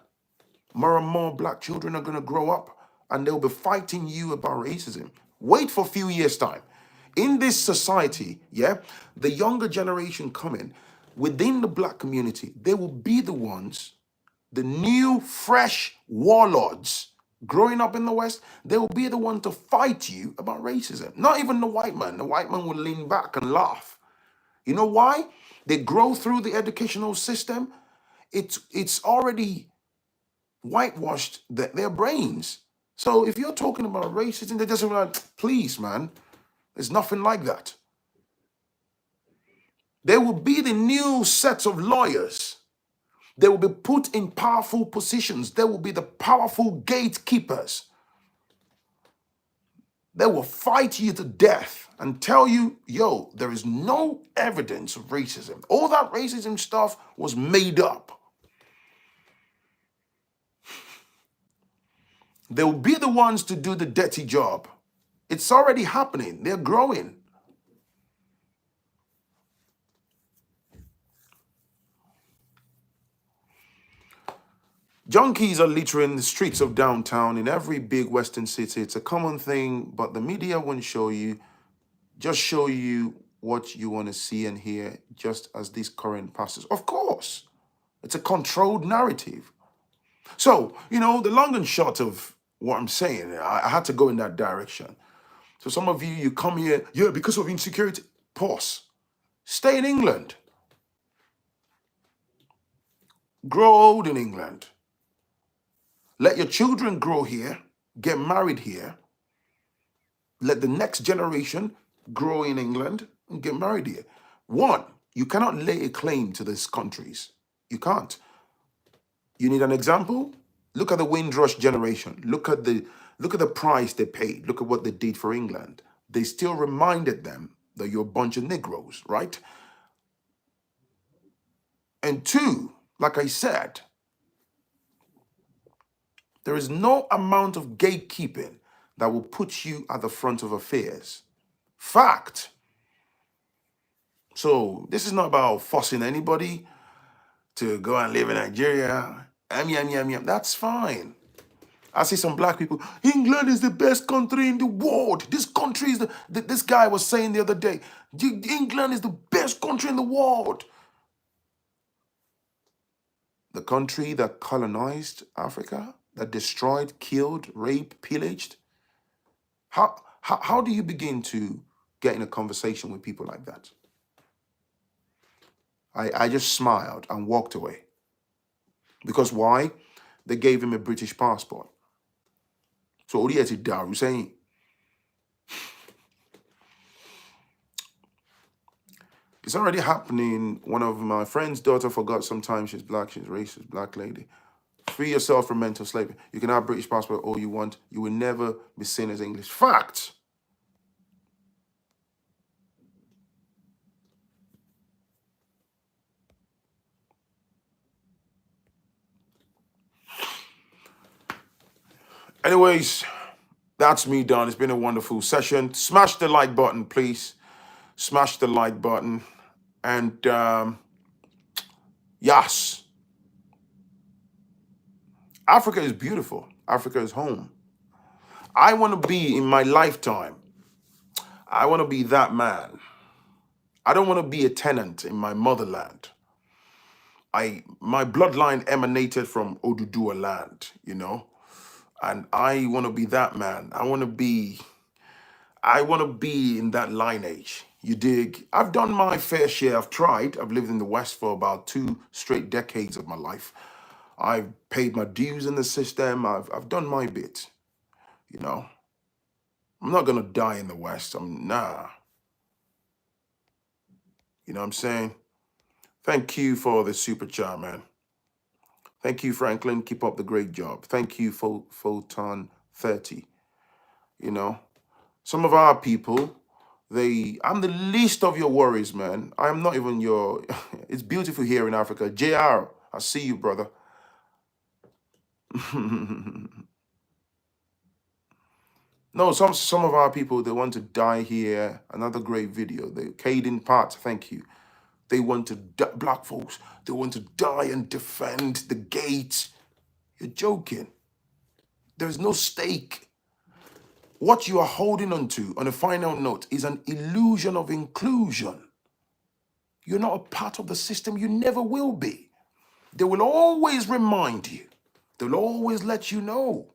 More and more black children are going to grow up and they'll be fighting you about racism. Wait for a few years' time. In this society, yeah, the younger generation coming within the black community, they will be the ones, the new, fresh warlords growing up in the West, they will be the one to fight you about racism. Not even the white man. The white man will lean back and laugh. You know why? They grow through the educational system. It's already whitewashed their brains. So if you're talking about racism, they're just like, please, man, there's nothing like that. There will be the new sets of lawyers. They will be put in powerful positions. They will be the powerful gatekeepers. They will fight you to death and tell you, yo, there is no evidence of racism. All that racism stuff was made up. They will be the ones to do the dirty job. It's already happening. They're growing. Junkies are littering the streets of downtown in every big Western city. It's a common thing, but the media won't show you. Just show you what you want to see and hear, just as this current passes. Of course, it's a controlled narrative. So, the long and short of what I'm saying, I had to go in that direction. So some of you come here, yeah, because of insecurity. Pause. Stay in England. Grow old in England. Let your children grow here, get married here. Let the next generation grow in England and get married here. One, you cannot lay a claim to these countries. You can't. You need an example? Look at the Windrush generation. Look at the price they paid. Look at what they did for England. They still reminded them that you're a bunch of Negroes, right? And two, like I said, there is no amount of gatekeeping that will put you at the front of affairs. Fact. So this is not about forcing anybody to go and live in Nigeria. That's fine. I see some black people, England is the best country in the world. This country is this guy was saying the other day, England is the best country in the world. The country that colonized Africa, that destroyed, killed, raped, pillaged. How do you begin to get in a conversation with people like that? I just smiled and walked away. Because why? They gave him a British passport. So what do you have to do? You're saying, it's already happening. One of my friend's daughter forgot sometimes she's black, she's racist, black lady. Free yourself from mental slavery. You can have British passport all you want. You will never be seen as English. Fact. Anyways, that's me done. It's been a wonderful session. Smash the like button, please. Smash the like button. And yes, Africa is beautiful. Africa is home. I want to be in my lifetime. I want to be that man. I don't want to be a tenant in my motherland. My bloodline emanated from Oduduwa land, you know, and I want to be that man. I want to be in that lineage. You dig? I've done my fair share. I've tried. I've lived in the West for about 2 straight decades of my life. I've paid my dues in the system. I've done my bit, you know. I'm not gonna die in the West. Nah. You know what I'm saying? Thank you for the super chat, man. Thank you, Phrankleen. Keep up the great job. Thank you, Photon 30. You know, some of our people, I'm the least of your worries, man. I'm not even your, it's beautiful here in Africa. JR, I see you, brother. No, some of our people, they want to die here. Another great video. Caden Part, thank you. They want to die, black folks, they want to die and defend the gate. You're joking. There's no stake. What you are holding on to, on a final note, is an illusion of inclusion. You're not a part of the system. You never will be. They will always remind you. They'll always let you know.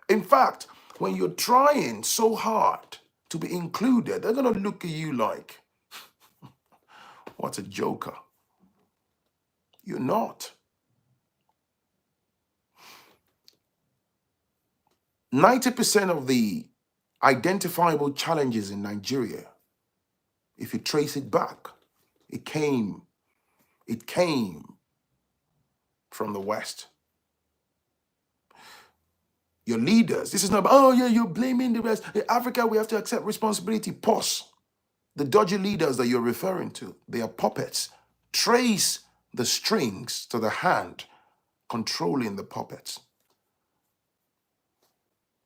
In fact, when you're trying so hard to be included, they're going to look at you like, what a joker. You're not. 90% of the identifiable challenges in Nigeria, if you trace it back, it came from the West. Your leaders, this is not about, oh yeah, you're blaming the rest. In Africa, we have to accept responsibility. Pause. The dodgy leaders that you're referring to, they are puppets. Trace the strings to the hand controlling the puppets.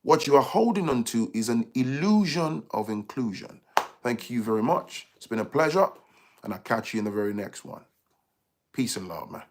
What you are holding on to is an illusion of inclusion. Thank you very much. It's been a pleasure, and I'll catch you in the very next one. Peace and love, man.